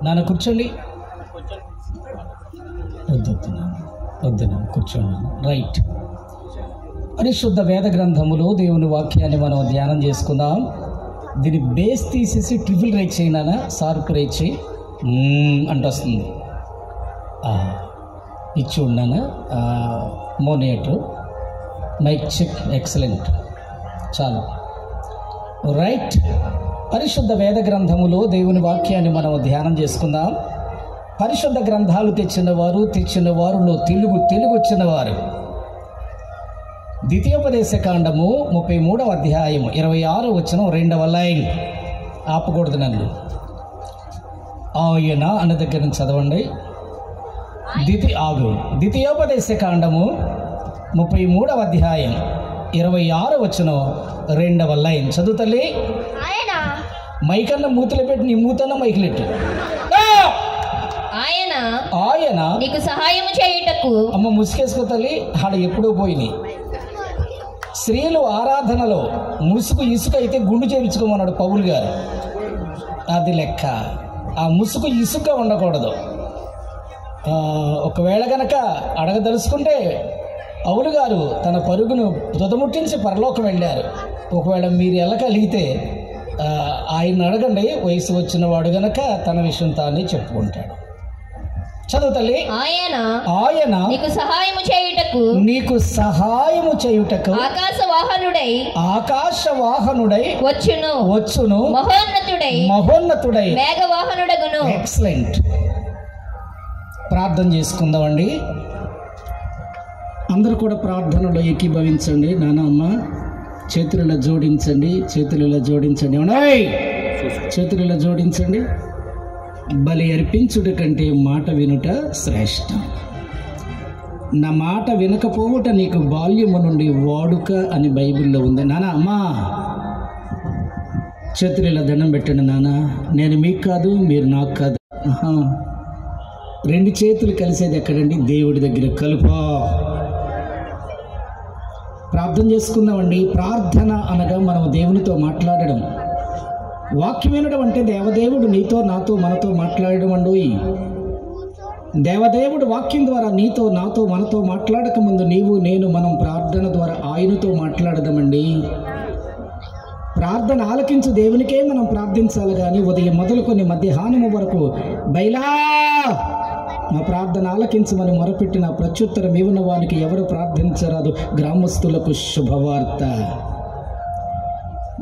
నాన్న కూర్చోండి. వద్దు కూర్చోండి. రైట్. పరిశుద్ధ వేద గ్రంథములో దేవుని వాక్యాన్ని మనం ధ్యానం చేసుకుందాం. దీన్ని బేస్ తీసేసి ట్రిపుల్ రైట్ చేయనా, షార్ప్ రైట్ చేయి అంటే వస్తుంది. ఇచ్చి ఉన్నానా మోనిటర్ మైక్ చెక్. ఎక్సలెంట్. చాలు. రైట్. పరిశుద్ధ వేద గ్రంథములో దేవుని వాక్యాన్ని మనం ధ్యానం చేసుకుందాం. పరిశుద్ధ గ్రంథాలు తెచ్చిన వారులో తెలుగు వచ్చినవారు ద్వితీయోపదేశ కాండము 33వ అధ్యాయము 26వ వచనం 2వ లైన్. ఆపకూడదు నన్ను. ఆయన అన్న దగ్గర నుంచి చదవండి. ద్వితీయోపదేశ కాండము 33వ అధ్యాయం 26వ వచనం 2వ లైన్. చదువు తల్లి. మైకన్న మూతలు పెట్టి నీ మూతన్న మైకులెట్టు. ఆయన నీకు సహాయం చేయుటకు. అమ్మ ముసుకేసుకో తల్లి. ఆడ ఎప్పుడూ పోయినాయి. స్త్రీలు ఆరాధనలో ముసుగు ఇసుక అయితే గుండు చేయించుకోమన్నాడు పౌలు గారు. అది లెక్క. ఆ ముసుగు ఇసుక ఉండకూడదు. ఒకవేళ గనక అడగదలుచుకుంటే పౌలు గారు తన పరుగును తుదముట్టించి పరలోకం వెళ్ళారు. ఒకవేళ మీరు వెళ్ళగలిగితే ఆయన అడగండి. వయసు వచ్చిన వాడు గనక తన విషయం తానే చెప్పుకుంటాడు. చదువు తల్లి. ఆయన నీకు సహాయము చేయుటకు ఆకాశవాహనుడై వచ్చును మహోన్నతుడై మేఘవాహనుడగును. ఎక్సలెంట్. ప్రార్థన చేసుకుందామండి. అందరూ కూడా ప్రార్థనలో ఏకీభవించండి. నాన్న అమ్మ చేతులలో జోడించండి. చేతులలో జోడించండి. బలి అర్పించుట కంటే మాట వినుట శ్రేష్టం. నా మాట వినకపోవుట నీకు బాల్యము నుండి వాడుక అని బైబిల్లో ఉంది. నాన్న అమ్మా చేతులలో దండం పెట్టండి. నాన్న నేను మీకు కాదు, మీరు నాకు కాదు. రెండు చేతులు కలిసేది ఎక్కడండి? దేవుడి దగ్గర కలుపా. ప్రార్థన చేసుకుందామండి. ప్రార్థన అనగా మనం దేవునితో మాట్లాడడం. వాక్యం వినడం అంటే దేవదేవుడు నీతో నాతో మనతో మాట్లాడడం అండి. దేవదేవుడు వాక్యం ద్వారా నీతో నాతో మనతో మాట్లాడక ముందు నీవు నేను మనం ప్రార్థన ద్వారా ఆయనతో మాట్లాడదామండి. ప్రార్థన ఆలకించు దేవునికే మనం ప్రార్థించాలి. కానీ ఉదయం మొదలుకొని మధ్యాహ్నము వరకు బైలా మా ప్రార్థన ఆలకించమని మొరపెట్టిన ప్రత్యుత్తరం ఇవ్వని వానికి ఎవరు ప్రార్థించరాదు. గ్రామస్తులకు శుభవార్త.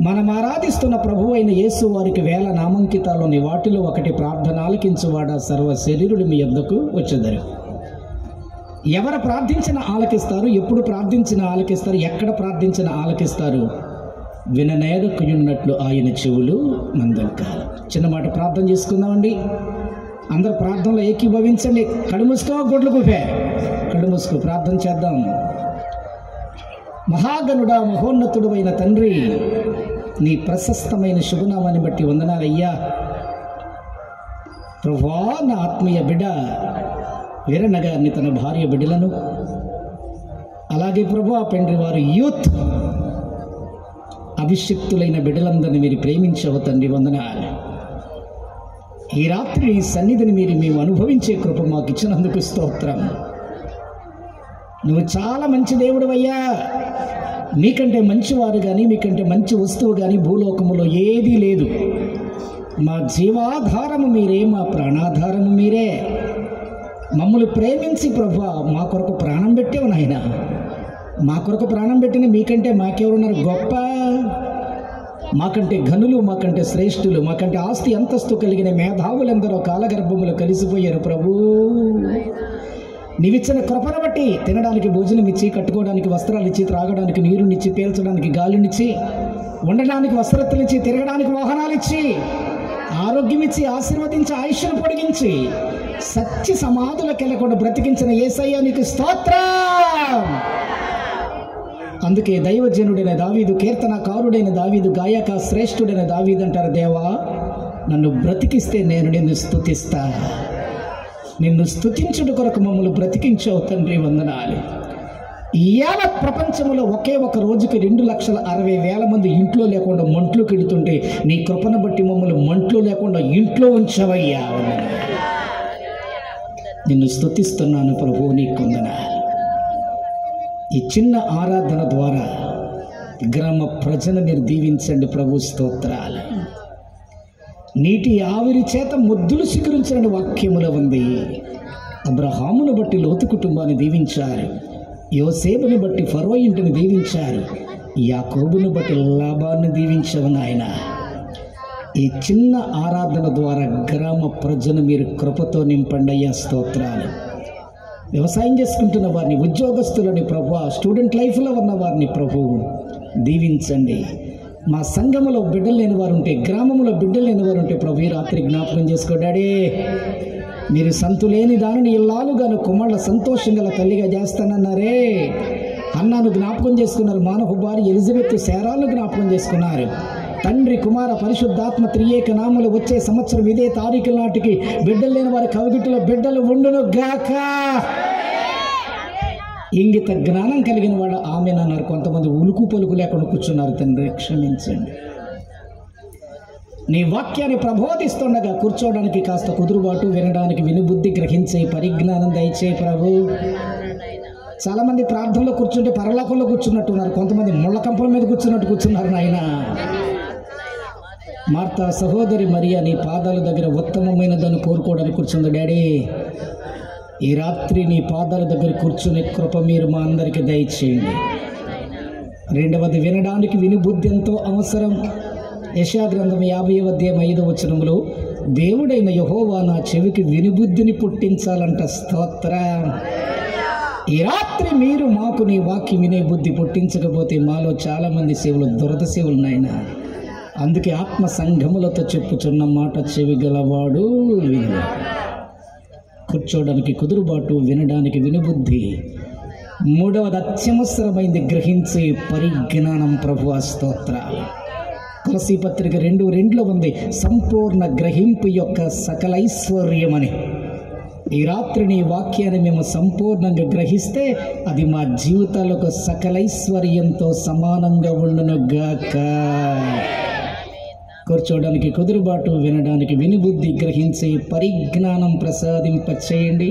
మనం ఆరాధిస్తున్న ప్రభు అయిన యేసు వారికి వేల నామంకితాలోని వాటిలో ఒకటి ప్రార్థన ఆలకించువాడా సర్వ శరీరుడు మీ యొద్దకు వచ్చేదరు. ఎవరు ప్రార్థించిన ఆలకిస్తారు, ఎప్పుడు ప్రార్థించిన ఆలకిస్తారు, ఎక్కడ ప్రార్థించిన ఆలకిస్తారు. విననేరకున్నట్లు ఆయన చెవులు మందలికాలి. చిన్న మాట ప్రార్థన చేసుకుందామండి. అందరు ప్రార్థనలో ఏకీభవించండి. కళ్ళు మూసుకో, గుడ్లు కూపే. కళ్ళు మూసుకో, ప్రార్థన చేద్దాం. మహాగణుడా, మహోన్నతుడు అయిన తండ్రి, నీ ప్రశస్తమైన శుభనామాన్ని బట్టి వందనాలయ్యా. ప్రభువా, నా ఆత్మీయ బిడ్డ వీరన్న గారిని, తన భార్య బిడ్డలను, అలాగే ప్రభువా పెండ్రి వారు యూత్ అభిషిక్తులైన బిడ్డలందరినీ మీరు ప్రేమించవు తండ్రి. వందనాలు. ఈ రాత్రి ఈ సన్నిధిని మేము అనుభవించే కృప మాకు ఇచ్చినందుకు స్తోత్రం. నువ్వు చాలా మంచి దేవుడు అయ్యా. మీకంటే మంచివారు కానీ, మీకంటే మంచి వస్తువు కానీ భూలోకములో ఏదీ లేదు. మా జీవాధారము మీరే, మా ప్రాణాధారము మీరే. మమ్మల్ని ప్రేమించి ప్రభువా మా కొరకు ప్రాణం పెట్టేవు నాయన. మా కొరకు ప్రాణం పెట్టిన మీకంటే మాకెవరున్నారు గొప్ప? మాకంటే ఘనులు, మాకంటే శ్రేష్ఠులు, మాకంటే ఆస్తి అంతస్తు కలిగిన మేధావులందరూ కాలగర్భములు కలిసిపోయారు ప్రభు. నీవిచ్చిన కృపను బట్టి తినడానికి భోజనం ఇచ్చి, కట్టుకోవడానికి వస్త్రాలు ఇచ్చి, త్రాగడానికి నీరునిచ్చి, పీల్చడానికి గాలినిచ్చి, ఉండడానికి వస్త్రత్తులిచ్చి, తిరగడానికి వాహనాలు ఇచ్చి, ఆరోగ్యం ఇచ్చి, ఆశీర్వదించి, ఆయుష్ను పొడిగించి, సత్య సమాధులకెళ్ళకుండా బ్రతికించిన యేసయ్య నీకు స్తోత్రం. అందుకే దైవజనుడైన దావీదు, కీర్తనకారుడైన దావీదు, గాయక శ్రేష్ఠుడైన దావీదు అంటారు, దేవా నన్ను బ్రతికిస్తే నేను నిన్ను స్తుతిస్తా. నిన్ను స్తుతించుట కొరకు మమ్మల్ని బ్రతికించావు తండ్రి. వందనాలు. యావత్ ప్రపంచంలో ఒకే ఒక రోజుకి 2,60,000 మంది ఇంట్లో లేకుండా మంట్లోకి వెళుతుంటే నీ కృపను బట్టి మమ్మల్ని మంట్లో లేకుండా ఇంట్లో ఉంచవయ్యా. నిన్ను స్తుతిస్తున్నాను ప్రభు, నీకు వందనాలు. ఈ చిన్న ఆరాధన ద్వారా గ్రామ ప్రజలు మీరు దీవించండి ప్రభు. స్తోత్రాలు. నీటి ఆవిరి చేత ముద్దులు స్వీకరించిన వాక్యములో ఉంది. అబ్రహామును బట్టి లోతు కుటుంబాన్ని దీవించారు, యోసేపుని బట్టి ఫరో ఇంటిని దీవించారు, యాకోబును బట్టి లాబాన్ని దీవించవు నాయన. ఈ చిన్న ఆరాధన ద్వారా గ్రామ ప్రజలు మీరు కృపతో నింపండి అయ్యా. స్తోత్రాలు. వ్యవసాయం చేసుకుంటున్న వారిని, ఉద్యోగస్తులని ప్రభు, స్టూడెంట్ లైఫ్లో ఉన్న వారిని ప్రభు దీవించండి. మా సంఘములో బిడ్డలు లేని వారు ఉంటే, గ్రామంలో బిడ్డలు లేని వారు ఉంటే ప్రభు ఈ రాత్రి జ్ఞాపకం చేసుకో డాడీ. మీరు సంతులేని దానిని ఇల్లాలుగాను కుమారుల సంతోషం గల తల్లిగా చేస్తానన్నారే. అన్నాను జ్ఞాపకం చేసుకున్నారు, మానవ భార్య ఎలిజబెత్ శారాలను జ్ఞాపకం చేసుకున్నారు. తండ్రి కుమార పరిశుద్ధాత్మ త్రియేక నామములు వచ్చే సంవత్సరం ఇదే తారీఖు నాటికి బిడ్డలు లేని వారి కవిగిట్టులో బిడ్డలు ఉండును గాక. ఇంగిత జ్ఞానం కలిగిన వాడు ఆమెనన్నారు. కొంతమంది ఉలుకు పలుకు లేకుండా కూర్చున్నారు. తండ్రి క్షమించండి. నీ వాక్యాన్ని ప్రబోధిస్తుండగా కూర్చోవడానికి కాస్త కుదురుబాటు, వినడానికి వినుబుద్ధి, గ్రహించే పరిజ్ఞానం దయచేయి ప్రభు. చాలామంది ప్రార్థనలో కూర్చుంటే పరలోకంలో కూర్చున్నట్టున్నారు, కొంతమంది ముళ్ళ కంపల మీద కూర్చున్నారు నాయన. మార్తా సహోదరి మరియా నీ పాదాల దగ్గర ఉత్తమమైన దాన్ని కోరుకోవడానికి కూర్చుంది డాడీ. ఈ రాత్రి నీ పాదాల దగ్గర కూర్చునే కృప మీరు మా అందరికీ దయచేయండి. రెండవది, వినడానికి వినుబుద్ధి ఎంతో అవసరం. యెషయా గ్రంథం 50వ అధ్యాయం 5వ వచనంలో దేవుడైన యెహోవా నా చెవికి వినుబుద్ధిని పుట్టించాలంట. స్తోత్రం. ఈ రాత్రి మీరు మాకు నీ వాక్యం వినే బుద్ధి పుట్టించకపోతే మాలో చాలామంది సేవలు దురద సేవలు నాయన. అందుకే ఆత్మ సంఘములతో చెప్పుచున్న మాట చెవి గలవాడు విను. కూర్చోడానికి కుదురుబాటు, వినడానికి వినుబుద్ధి. మూడవది అత్యవసరమైంది గ్రహించే పరిజ్ఞానం. ప్రభు స్తోత్రాలు. కొలసీ పత్రిక 2:2లో ఉంది, సంపూర్ణ గ్రహింపు యొక్క సకలైశ్వర్యమని. ఈ రాత్రి నీ వాక్యాన్ని మేము సంపూర్ణంగా గ్రహిస్తే అది మా జీవితాలకు సకలైశ్వర్యంతో సమానంగా ఉండును గాక. కూర్చోడానికి కుదురుబాటు, వినడానికి వినుబుద్ధి, గ్రహించే పరిజ్ఞానం ప్రసాదింపచేయండి.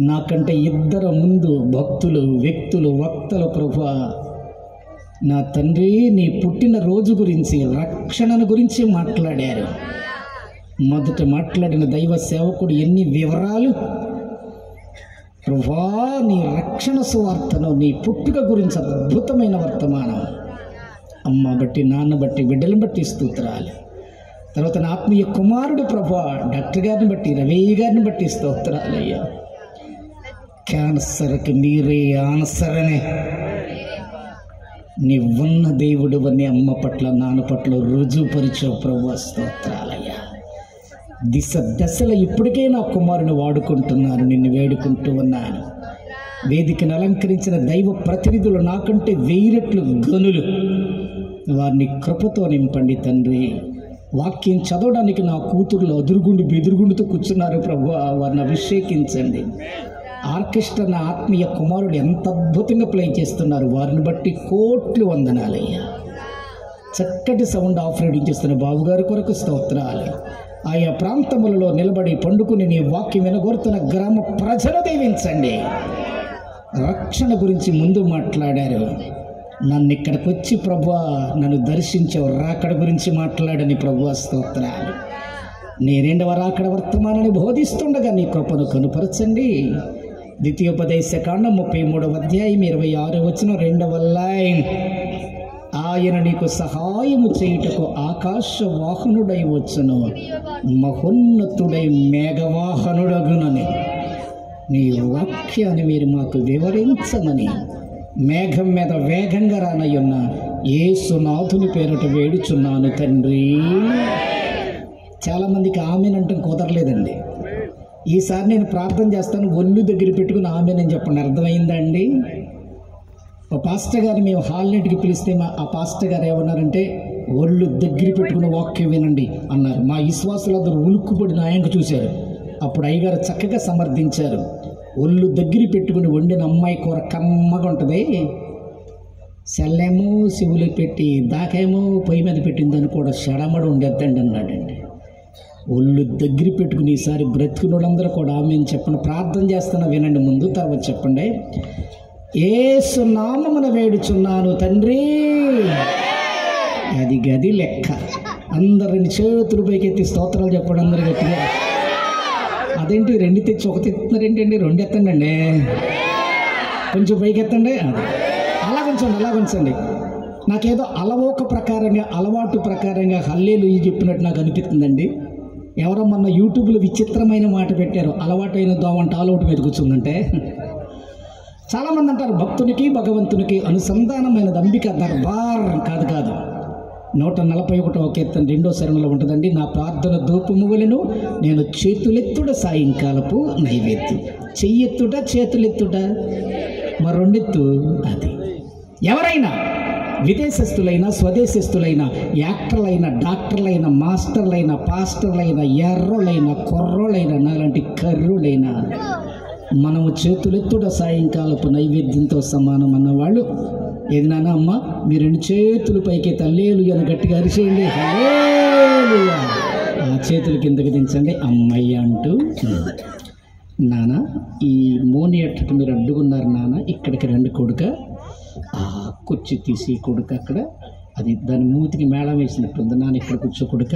నాకంటే ఇద్దరు ముందు భక్తులు, వ్యక్తులు, వక్తలు ప్రభువా, నా తండ్రి నీ పుట్టిన రోజు గురించి, రక్షణను గురించి మాట్లాడారు. మొదట మాట్లాడిన దైవ సేవకుడు ఎన్ని వివరాలు ప్రభువా, నీ రక్షణ సువార్తను, నీ పుట్టుక గురించి అద్భుతమైన వర్తమానం. అమ్మ బట్టి, నాన్న బట్టి, బిడ్డలను బట్టి స్తోత్రాలు. తర్వాత నా ఆత్మీయ కుమారుడు ప్రభువా డాక్టర్ గారిని బట్టి, రవయ్య గారిని బట్టి స్తోత్రాలయ్యా. క్యాన్సర్కి మీరే ఆన్సర్ అనే నీవున్న దేవుడు అని అమ్మ పట్ల, నాన్న పట్ల రుజువుపరిచావు ప్రభువా. స్తోత్రాలయ్యా. దశలో ఇప్పటికే నా కుమారుని వాడుకుంటున్నాను, నిన్ను వేడుకుంటూ ఉన్నాను. వేదికను అలంకరించిన దైవ ప్రతినిధులు నాకంటే 1000 రెట్లు గనులు. వారిని కృపతో నింపండి తండ్రి. వాక్యం చదవడానికి నా కూతురులు అదురుగుండి బెదురుగుండితో కూర్చున్నారు ప్రభువా, వారిని అభిషేకించండి. ఆర్కెస్ట్రా నా ఆత్మీయ కుమారుడు ఎంత అద్భుతంగా ప్లే చేస్తున్నారు, వారిని బట్టి కోట్లు వందనాలయ్యా. చక్కటి సౌండ్ ఆపరేటింగ్ చేస్తున్న బాబుగారి కొరకు స్తోత్రాలు. ఆయా ప్రాంతములలో నిలబడి పండుకుని నీ వాక్యం వినగోరుతున్న గ్రామ ప్రజలు దీవించండి. రక్షణ గురించి ముందు మాట్లాడారు, నన్ను ఇక్కడికి వచ్చి ప్రభువా నన్ను దర్శించావు, రాకడ గురించి మాట్లాడని ప్రభువా స్తోత్రాలు. నీ రెండవ రాకడ వర్తమానాన్ని బోధిస్తుండగా నీ కృపను కనుపరచండి. ద్వితీయోపదేశ కాండం 33వ అధ్యాయం 26వ వచనం 2వ లైన్. ఆయన నీకు సహాయము చేయుటకు ఆకాశ వాహనుడై వచ్చును, మహోన్నతుడై మేఘవాహనుడగునని. నీ వాక్యాన్ని మీరు మాకు వివరించమని మేఘం మీద వేగంగా రానయ్యున్న యేసునాథుని పేరట వేడుచున్నాను తండ్రి. చాలామందికి ఆమెనంటే కుదరలేదండి. ఈసారి నేను ప్రార్థన చేస్తాను, ఒళ్ళు దగ్గర పెట్టుకుని ఆమెనని చెప్పండి. అర్థమైందండి? ఒక పాస్టర్ గారు మేము హాల్నెట్కి పిలిస్తే ఆ పాస్టర్ గారు ఏమన్నారంటే, ఒళ్ళు దగ్గర పెట్టుకుని వాక్యం వినండి అన్నారు. మా విశ్వాసులందరూ ఉలుక్కుపడి నాయంక చూశారు. అప్పుడు అయ్యగారు చక్కగా సమర్థించారు, ఒళ్ళు దగ్గర పెట్టుకుని వండిన అమ్మాయి కూర కమ్మగా ఉంటుంది. సెల్లేమో శివులు పెట్టి దాకేమో పొయ్యి మీద పెట్టిందని కూడా షడమడు ఉండేద్దండి అన్నాడండి. ఒళ్ళు దగ్గర పెట్టుకుని ఈసారి బ్రతుకున్నోళ్ళందరూ కూడా ఆమెను చెప్పండి. ప్రార్థన చేస్తున్నా వినండి, ముందు తర్వాత చెప్పండి. యేసు నామమున వేడుచున్నాను తండ్రి. అది గది లెక్క. అందరిని చేతులు పైకెత్తి స్తోత్రాలు చెప్పండి అందరు గట్టిగా. అదేంటి రెండు తెచ్చి ఒకటి ఎత్తున్నారు ఏంటండి? రెండు ఎత్తండి అండి, కొంచెం పైకి ఎత్తండి. అది అలా ఉంచండి. నాకేదో అలవోక ప్రకారంగా అలవాటు ప్రకారంగా హల్లెలూయా చెప్పినట్టు నాకు అనిపిస్తుందండి. ఎవరో మొన్న యూట్యూబ్లో విచిత్రమైన మాట పెట్టారు, అలవాటైన దోమంట ఆలౌట్ మీద కూర్చుందంటే. చాలామంది అంటారు భక్తునికి భగవంతునికి అనుసంధానమైనది అంబిక దర్బార్. కాదు 141వ కీర్తన 2వ శరణంలో ఉంటుందండి. నా ప్రార్థన ధూపములను నేను చేతులెత్తుట సాయంకాలపు నైవేద్యం. చెయ్యెత్తుట చేతులెత్తుట మరి రెండెత్తు. అది ఎవరైనా విదేశస్తులైన స్వదేశస్తులైన యాక్టర్లైన డాక్టర్లైన మాస్టర్లైన పాస్టర్లైన ఎర్రోళ్ళైన కుర్రోళ్ళైన నాలాంటి కర్రులైన మనము చేతులెత్తుట సాయంకాలపు నైవేద్యంతో సమానం అన్నవాళ్ళు ఏది నాన్న అమ్మ మీరు 2 చేతులు పైకి హల్లెలూయా అని గట్టిగా అరిచేయండి. హల్లెలూయా. ఆ చేతులు కిందకి దించండి అమ్మయ్య అంటూ. నాన్న ఈ మోనియట్కి మీరు అడ్డుకున్నారు నాన్న, ఇక్కడికి రండి కొడుక. ఆ కుర్చీ తీసి కొడుక అక్కడ అది దాని మూతికి మేళం వేసినట్టుంది. నాన్న ఇక్కడ కూర్చో కొడుక.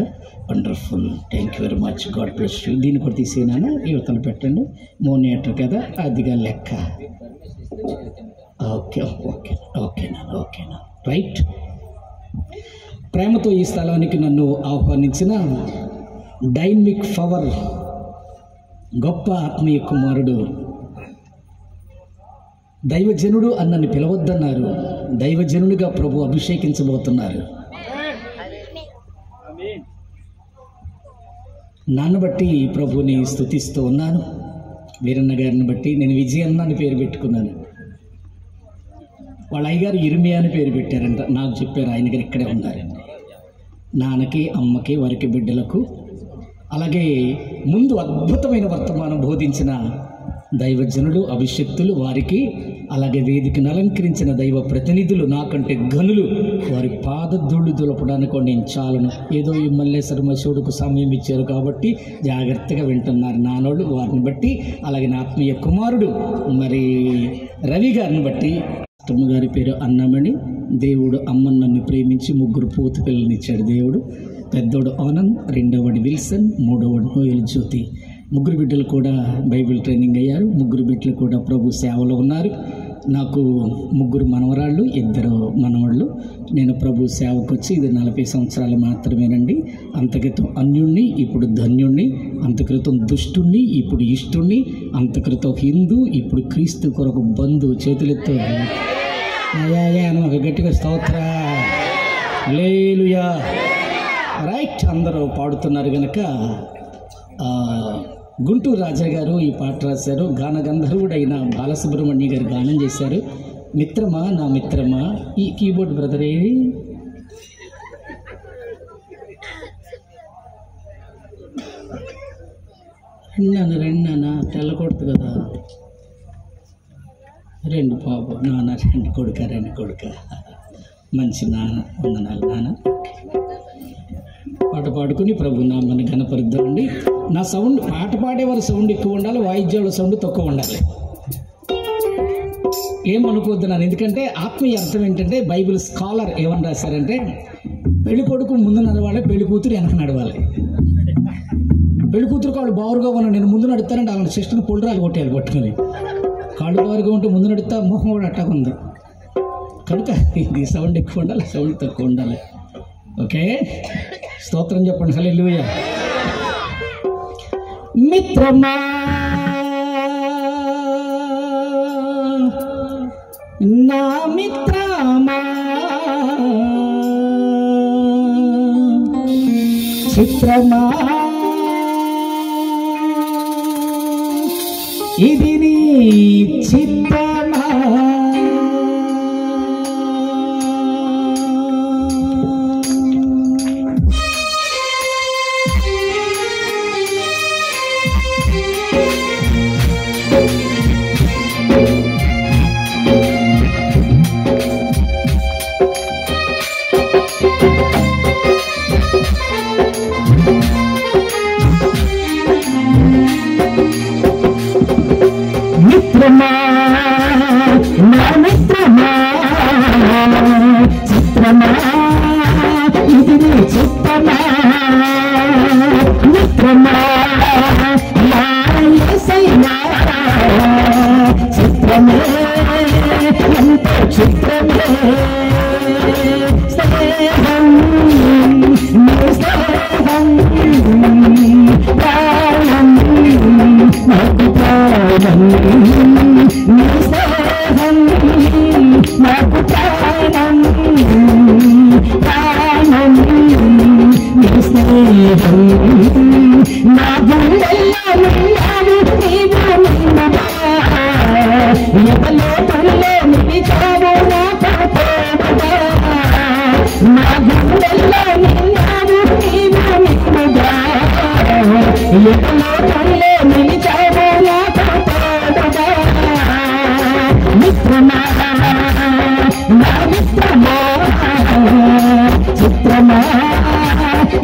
Wonderful, thank you very much, God bless you. దీన్ని కూడా తీసేనాన్న యువతలు పెట్టండి. మోనియటర్ కదా అదిగా లెక్క. ఓకేనా రైట్. ప్రేమతో ఈ స్థలానికి నన్ను ఆహ్వానించిన డైనమిక్ పవర్ గొప్ప ఆత్మీయ కుమారుడు దైవజనుడు అన్నని పిలవద్దన్నారు. దైవజనుడిగా ప్రభు అభిషేకించబోతున్నారు. నన్ను బట్టి ప్రభుని స్తుతిస్తూ ఉన్నాను. వీరన్న గారిని బట్టి నేను విజయన్న అని పేరు పెట్టుకున్నాను. వాళ్ళ అయ్యగారు ఇర్మియా అని పేరు పెట్టారంట. నాకు చెప్పారు, ఆయన గారు ఇక్కడే ఉన్నారండి. నాన్నకి అమ్మకి వారికి బిడ్డలకు అలాగే ముందు అద్భుతమైన వర్తమానం బోధించిన దైవజనులు అభిషక్తులు వారికి అలాగే వేదికను అలంకరించిన దైవ ప్రతినిధులు నాకంటే గనులు వారి పాదధూళి దులపడానికి నేను చాలను. ఏదో ఈ మల్లేశ్వర మశువుడుకు సమయం ఇచ్చారు కాబట్టి జాగ్రత్తగా వింటున్నారు నానోళ్ళు. వారిని బట్టి అలాగే నా ఆత్మీయ కుమారుడు మరి రవి గారిని బట్టి అత్తమ్మ గారి పేరు అన్నమణి. దేవుడు అమ్మను నన్ను ప్రేమించి 3 పూత పిల్లల్నిచ్చాడు దేవుడు. పెద్దోడు ఆనంద్, రెండవడు విల్సన్, మూడవడు నోయల్ జ్యోతి. 3 బిడ్డలు కూడా బైబిల్ ట్రైనింగ్ అయ్యారు. 3 బిడ్డలు కూడా ప్రభు సేవలో ఉన్నారు. నాకు 3 మనవరాళ్ళు, 2 మనవాళ్ళు. నేను ప్రభు సేవకు వచ్చి ఇది 40 సంవత్సరాలు మాత్రమేనండి. అంతక్రితం అన్యుణ్ణి, ఇప్పుడు ధన్యుణ్ణి. అంతక్రితం దుష్టుణ్ణి, ఇప్పుడు ఇష్టుణ్ణి. అంతక్రితం హిందూ, ఇప్పుడు క్రీస్తు కొరకు బంధు. చేతులెత్తో ఒక గట్టిగా స్తోత్ర హల్లెలూయా. రైట్, అందరూ పాడుతున్నారు కనుక గుంటూరు రాజా గారు ఈ పాట రాశారు. గాన గంధర్వుడైన బాలసుబ్రహ్మణ్య గారు గానం చేశారు. మిత్రమా నా మిత్రమా. ఈ కీబోర్డ్ బ్రదరే రెండానా తెల్లకొడుతు కదా. 2 పాప నాన్న, 2 కొడుక. మంచి నాన్న, వందనాలు నాన్న. పాట పాడుకుని ప్రభు నామని ఘనపరుద్దామండి. నా సౌండ్, పాట పాడేవారి సౌండ్ ఎక్కువ ఉండాలి, వాయిద్యాల సౌండ్ తక్కువ ఉండాలి. ఏమనుకోవద్దు నాన్న. ఎందుకంటే ఆత్మీయ అర్థం ఏంటంటే బైబిల్ స్కాలర్ ఏమని రాశారంటే పెళ్లి కొడుకు ముందు నడవాలి, పెళ్లి కూతురు వెనక నడవాలి. పెళ్లి కూతురు కాళ్ళు బారుగా ఉన్న నేను ముందు నడుస్తానంటే అలాంటి సిస్టర్ని పొలరాలు కొట్టేయాలి పట్టుకొని. కాళ్ళు బారుగా ఉంటే ముందు నడుస్తా, మొహం కూడా అట్టకుంది. కనుక ఇది సౌండ్ ఎక్కువ ఉండాలి, సౌండ్ తక్కువ ఉండాలి. ఓకే, స్తోత్రం చెప్పండి. హల్లెలూయా. మిత్రమా నా మిత్రమా, చిత్రమా ఇది నీ చిత్తమా. చిత్రమా నా యేసయ్యా చిత్రమే ఎంతో చిత్రమే స్నేహం నీ స్నేహం ప్రాణం నాకు ప్రాణం నీ స్నేహం నాకు ప్రాణం ప్రాణం నీ స్నేహం నా గుండెల్లో నిండాడు నీవు నిండుగా ఎవలో తనలో నిలిచావు నాకు ప్రేమగా నా గుండెల్లో నిండాడు నీవు నిండుగా ఎవలో తనలో నిలిచావు నాకు ప్రేమగా మిత్రమా నా మిత్రమా చిత్రమా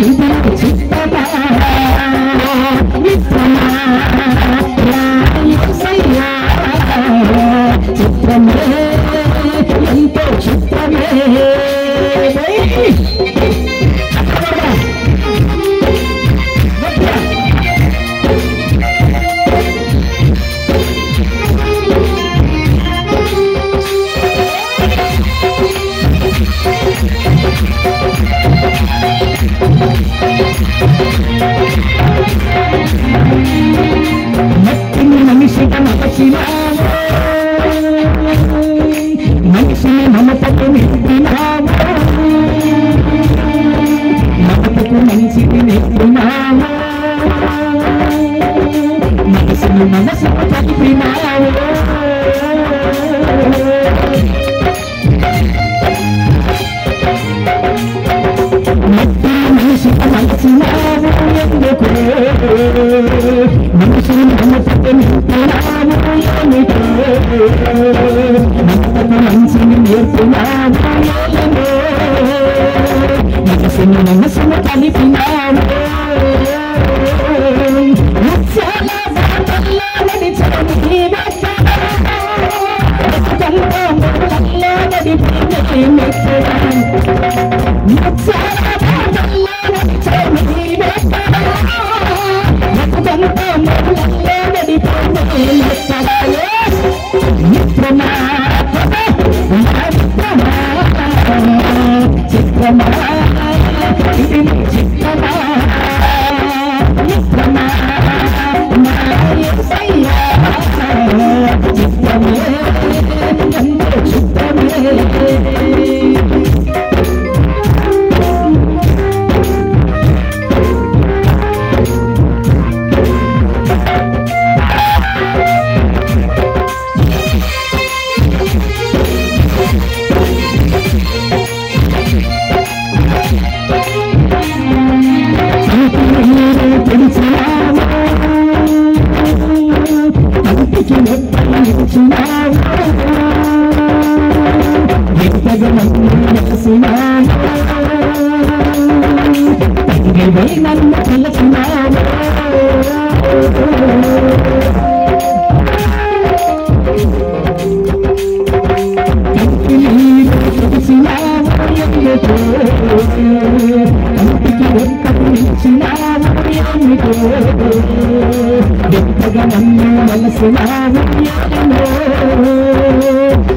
ఇది చిత్రమా మిత్రమా నా యేసయ్యా చిత్రమే ఎంతో చిత్రమే మట్టిని మనిషిగా మలచినావు మనిషిని మమతకు నింపినావు మమతకు మనిషిని నింపినావు మనసుని మనసుకు కలిపినావు మట్టిని మనిషిగా మలచినావు ఎందుకు మనుషులు మమతకు నింపినావు ఏమిటో మమతకు మనిషిని నేర్పినావు మనసుని మనసును కలిపినావు ముత్యాల బాటల్లో నడిచావు నీ బతుకంతా ముళ్ళల్లో నడిపి మెచ్చడా ముత్యాల బాటల్లో నడిచావు నీ బతుకంతా ముళ్ళల్లో నడిపి మెచ్చడా మిత్రమా నా మిత్రమా చిత్రమా ఇది చిత్రమా మిత్రమా నా యేసయ్యా చిత్రమే ఎంతో చిత్రమే తెలిసినావు కంటికి మెత్తనిచ్చినావు ఎంతగా నన్ను తెలిసినావు తండ్రివై నన్ను పిలిచినావు కంటి నీరు తెలిసినావు ఎందుకు కంటికి మెత్తనిచ్చినావు ఏమిటో ఎంతగా నన్ను మనసినావు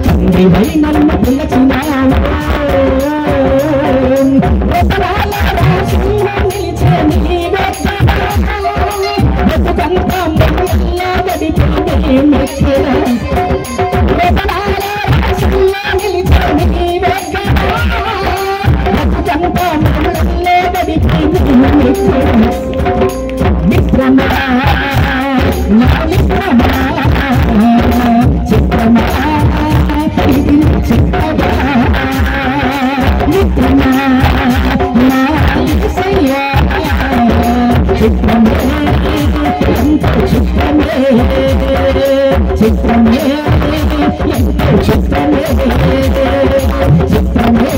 తండ్రివై నన్ను పిలిచినావు నిలిచే నీ బతుకంతా ముళ్ళల్లో గడిపి మెచ్చడా నిలిచే నీ బతుకంతా ముళ్ళల్లో గడిపి మెచ్చడా మిత్రమా నా మిత్రమా చిత్రమా ఇది చిత్రమా మిత్రమా నా యేసయ్యా చిత్రమే ఎంతో చిత్రమే చిత్రమే ఎంతో చిత్రమే చిత్రమే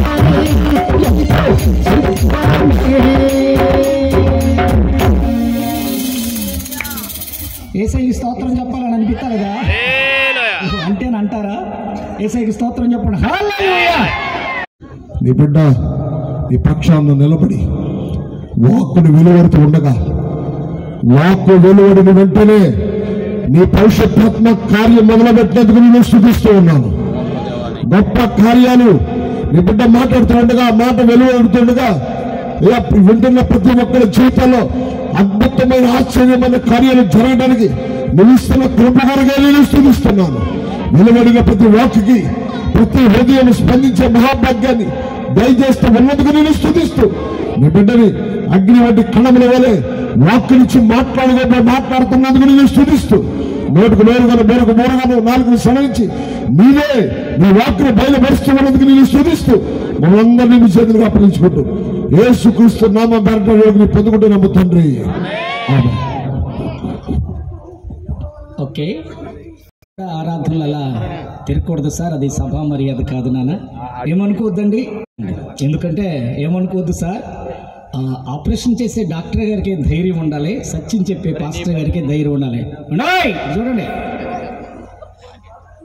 ఎంతో చిత్రమే యేసయ్య స్తోత్రం చెప్పాలని అనిపిస్తారు కదా అంటేనంటారా యేసయ్యకి స్తోత్రం చెప్పండి హల్లెలూయా నీ బిడ్డ నీ పక్షాన నిలబడి వాక్కుని వెలువడుతూ ఉండగా వాక్కు వెలువడిన వెంటనే నీ పరిశుద్ధాత్మ కార్యం మొదలుపెట్టినందుకు నేను స్తుతిస్తూ ఉన్నాను. గొప్ప కార్యాలు నీ బిడ్డ మాట్లాడుతుండగా, మాట వెలువడుతుండగా వింటున్న ప్రతి ఒక్కరి జీవితంలో అద్భుతమైన ఆశ్చర్యమైన కార్యాలు జరగడానికి నిలుస్తున్న కృప కొరకే నేను స్తుతిస్తున్నాను. వెలువడిన ప్రతి వాక్కి, ప్రతి హృదయం స్పందించే మహాభాగ్యాన్ని దయచేస్తూ ఉన్నందుకు నేను స్తుతిస్తూ, నీ బిడ్డని అగ్ని వంటి కణముల వలె వాక్కు నుంచి మాట్లాడుతున్నందుకు నేను స్తుతిస్తూ, నోటుకు నేరుగా మేరకు మూడుగాను నాలుగును సవరించి నీవే నీ వాక్కును బయలుపరుస్తున్నందుకు నేను స్తుతిస్తూ మనందరినీ నీ చేతులుగా అప్పగించుకుంటూ యేసుక్రీస్తు నామం పేరట వేడుకొని పొందుకుంటున్నాము తండ్రి. ఓకే, ఆరాధనలు అలా తిరగకూడదు సార్, అది సభా మర్యాద కాదు నాన్న. ఏమనుకోవద్దండి, ఎందుకంటే ఏమనుకోవద్దు సార్, ఆపరేషన్ చేసే డాక్టర్ గారికి ధైర్యం ఉండాలి, సత్యం చెప్పే పాస్టర్ గారికి ధైర్యం ఉండాలి. చూడండి,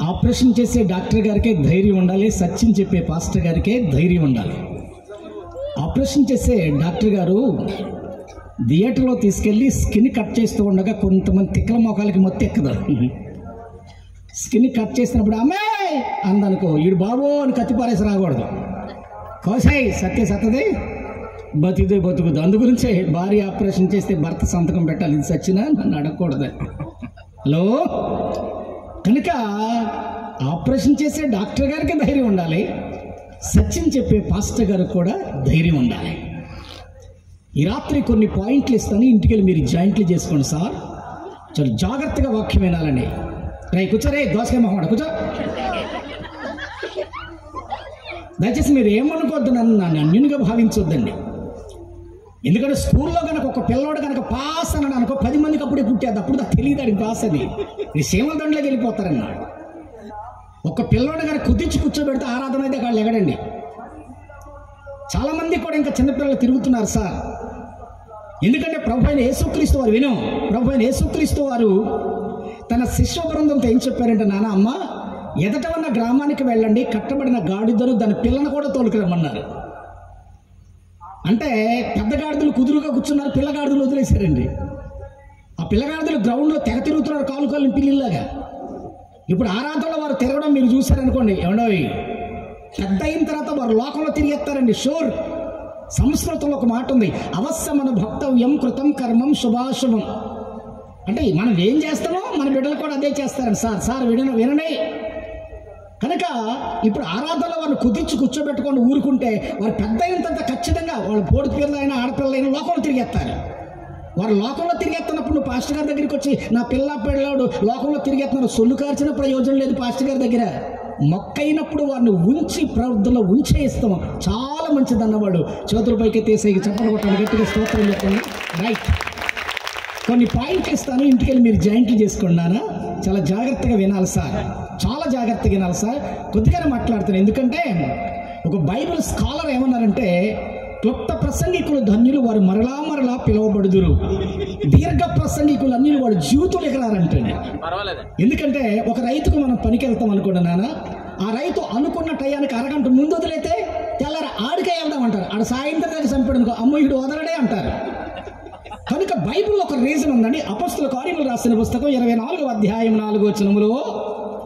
ఆపరేషన్ చేసే డాక్టర్ గారికి ధైర్యం ఉండాలి, సత్యం చెప్పే పాస్టర్ గారికి ధైర్యం ఉండాలి. ఆపరేషన్ చేసే డాక్టర్ గారు థియేటర్లో తీసుకెళ్ళి స్కిన్ కట్ చేస్తూ ఉండగా కొంతమంది తిక్కల మోకాలకి మొత్తం ఎక్కదు. స్కిన్ కట్ చేసినప్పుడు అమ్మే అందనుకో, ఈడు బాబు అని కత్తిపారేసి రాకూడదు. కోసాయి సత్య సత్తది, బతిదే బతుకుదు. అందుగురించే భార్య ఆపరేషన్ చేస్తే భర్త సంతకం పెట్టాలి, ఇది సచ్చినా నన్ను అడగకూడదు. హలో, కనుక ఆపరేషన్ చేసే డాక్టర్ గారికి ధైర్యం ఉండాలి, సత్యం చెప్పే పాస్టర్ గారికి కూడా ధైర్యం ఉండాలి. ఈ రాత్రి కొన్ని పాయింట్లు ఇస్తాను, ఇంటికి వెళ్ళి మీరు జాయింట్లు చేసుకోండి సార్. చాలా జాగ్రత్తగా వాక్యం వినాలండి. రై కూర్చో, రే దోసకాయ మొహమాట కూర్చో. దయచేసి మీరు ఏమనుకోవద్దు, నన్ను అన్యునిగా భావించొద్దండి. ఎందుకంటే స్కూల్లో కనుక ఒక పిల్లోడు కనుక పాస్ అన్నాడు అనుకో, 10 మందికి అప్పుడే పుట్టేది, అప్పుడు నాకు తెలియదు అది పాస్ అది. ఈ సీమల దండలోకి వెళ్ళిపోతారన్నాడు. ఒక పిల్లోడు కనుక కుదించి కూర్చోబెడితే ఆరాధన అయితే వాళ్ళు ఎగడండి. చాలామంది కూడా ఇంకా చిన్నపిల్లలు తిరుగుతున్నారు సార్. ఎందుకంటే ప్రభు అయిన యేసుక్రీస్తు వారు ప్రభు అయిన యేసుక్రీస్తు వారు తన శిష్య బృందంతో ఏం చెప్పారంటే, నాన్న అమ్మ ఎదట ఉన్న గ్రామానికి వెళ్ళండి, కట్టబడిన గాడిదను దాని పిల్లను కూడా తోలుకురమ్మన్నారు. అంటే పెద్ద గాడిదలు కుదురుగా కూర్చున్నారు, పిల్లగాడిదలు వదిలేశారండి. ఆ పిల్లగాడిదలు గ్రౌండ్లో తెగ తిరుగుతున్నారు, కాలు పిల్లిలాగా. ఇప్పుడు ఆరాధనలో వారు తిరగడం మీరు చూశారనుకోండి, ఏమండో పెద్ద అయిన తర్వాత వారు లోకంలో తిరిగేస్తారండి. షూర్. సంస్కృతంలో ఒక మాట ఉంది, అవశ్యమన భక్తవ్యం కృతం కర్మం శుభాశుభం. అంటే మనం ఏం చేస్తామో మన బిడ్డలు కూడా అదే చేస్తారండి. సార్ వినండి. కనుక ఇప్పుడు ఆరాధనలో వారిని కుదించి కూర్చోబెట్టుకొని ఊరుకుంటే వారు పెద్ద అయిన తర్వాత ఖచ్చితంగా వాళ్ళు పోడి పిల్లలైనా ఆడపిల్లలైనా లోకంలో తిరిగేస్తారు. వారు లోకంలో తిరిగేస్తున్నప్పుడు నువ్వు పాస్టర్ గారి దగ్గరికి వచ్చి నా పిల్లాడు లోకంలో తిరిగేస్తున్నాడు, సొల్లు కార్చిన ప్రయోజనం లేదు పాస్టర్ గారి దగ్గర. మొక్కైనప్పుడు వారిని ఉంచి ప్రార్థనలో ఉంచేస్తాం, చాలా మంచిది అన్నవాడు చేతుల పైకి తీసేకి చెప్పలు కొట్టాలి, గట్టిగా స్తోత్రం చెప్పండి. రైట్, కొన్ని పాయింట్లు ఇస్తాను, ఇంటికి వెళ్ళి మీరు జాయింట్లు చేసుకున్నానా. చాలా జాగ్రత్తగా వినాలి సార్, చాలా జాగ్రత్తగా వినాలి సార్. కొద్దిగానే మాట్లాడుతాను, ఎందుకంటే ఒక బైబిల్ స్కాలర్ ఏమన్నారంటే, క్లుప్త ప్రసంగికులు ధన్యులు, వారు మరలా పిలువబడుదురు. దీర్ఘ ప్రసంగికులు అన్యులు, వాడు జీవితం ఎగరారంటండి. ఎందుకంటే ఒక రైతుకు మనం పనికి వెళ్తాం అనుకోండి నాన్న, ఆ రైతు అనుకున్న టయానికి అరగంట ముందు వదిలేతే తెల్లారి ఆడికే వెళ్దాం అంటారు. ఆడ సాయంత్రం దగ్గర చంపాడు అనుకో, అమ్మో ఇడు వదలడే అంటారు. కనుక బైబిల్లో ఒక రీజన్ ఉందండి. అపొస్తలుల కార్యములు రాసిన పుస్తకం 24వ అధ్యాయం 4వ వచనములో,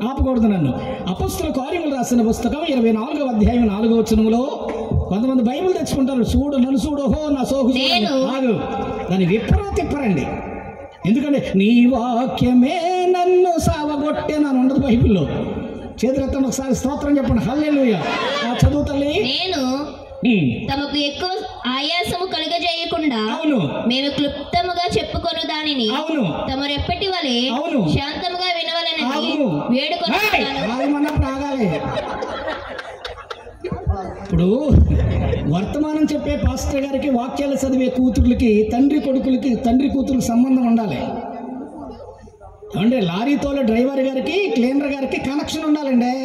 ఆపకూడదు నన్ను, అపొస్తలుల కార్యములు రాసిన పుస్తకం 24వ అధ్యాయం 4వ వచనములో కొంతమంది బైబిల్ తెచ్చుకుంటారు, చూడు నన్ను చూడు, ఓహో నా సోకు కాదు, దాన్ని తిప్పరండి. ఎందుకంటే నీ వాక్యమే నన్ను సావగొట్టే నన్ను ఉండదు బైబిల్లో. చేతులెత్తండి ఒకసారి స్తోత్రం చెప్పండి, హల్లెలూయా. చదువు తల్లి. నేను తమకు ఎక్కువ ఆయాసము కలుగజేయకుండా మేము క్లుప్తముగా చెప్పుకొను దానిని తమరెప్పటి వలె శాంతముగా వినవలనని వేడుకొనుచున్నాను. ఇప్పుడు వర్తమానం చెప్పే పాస్టర్ గారికి వాక్యాలు చదివే కూతుర్లకి తండ్రి కూతురుకి సంబంధం ఉండాలి. అంటే లారీతోల డ్రైవర్ గారికి క్లీనర్ గారికి కనెక్షన్ ఉండాలండి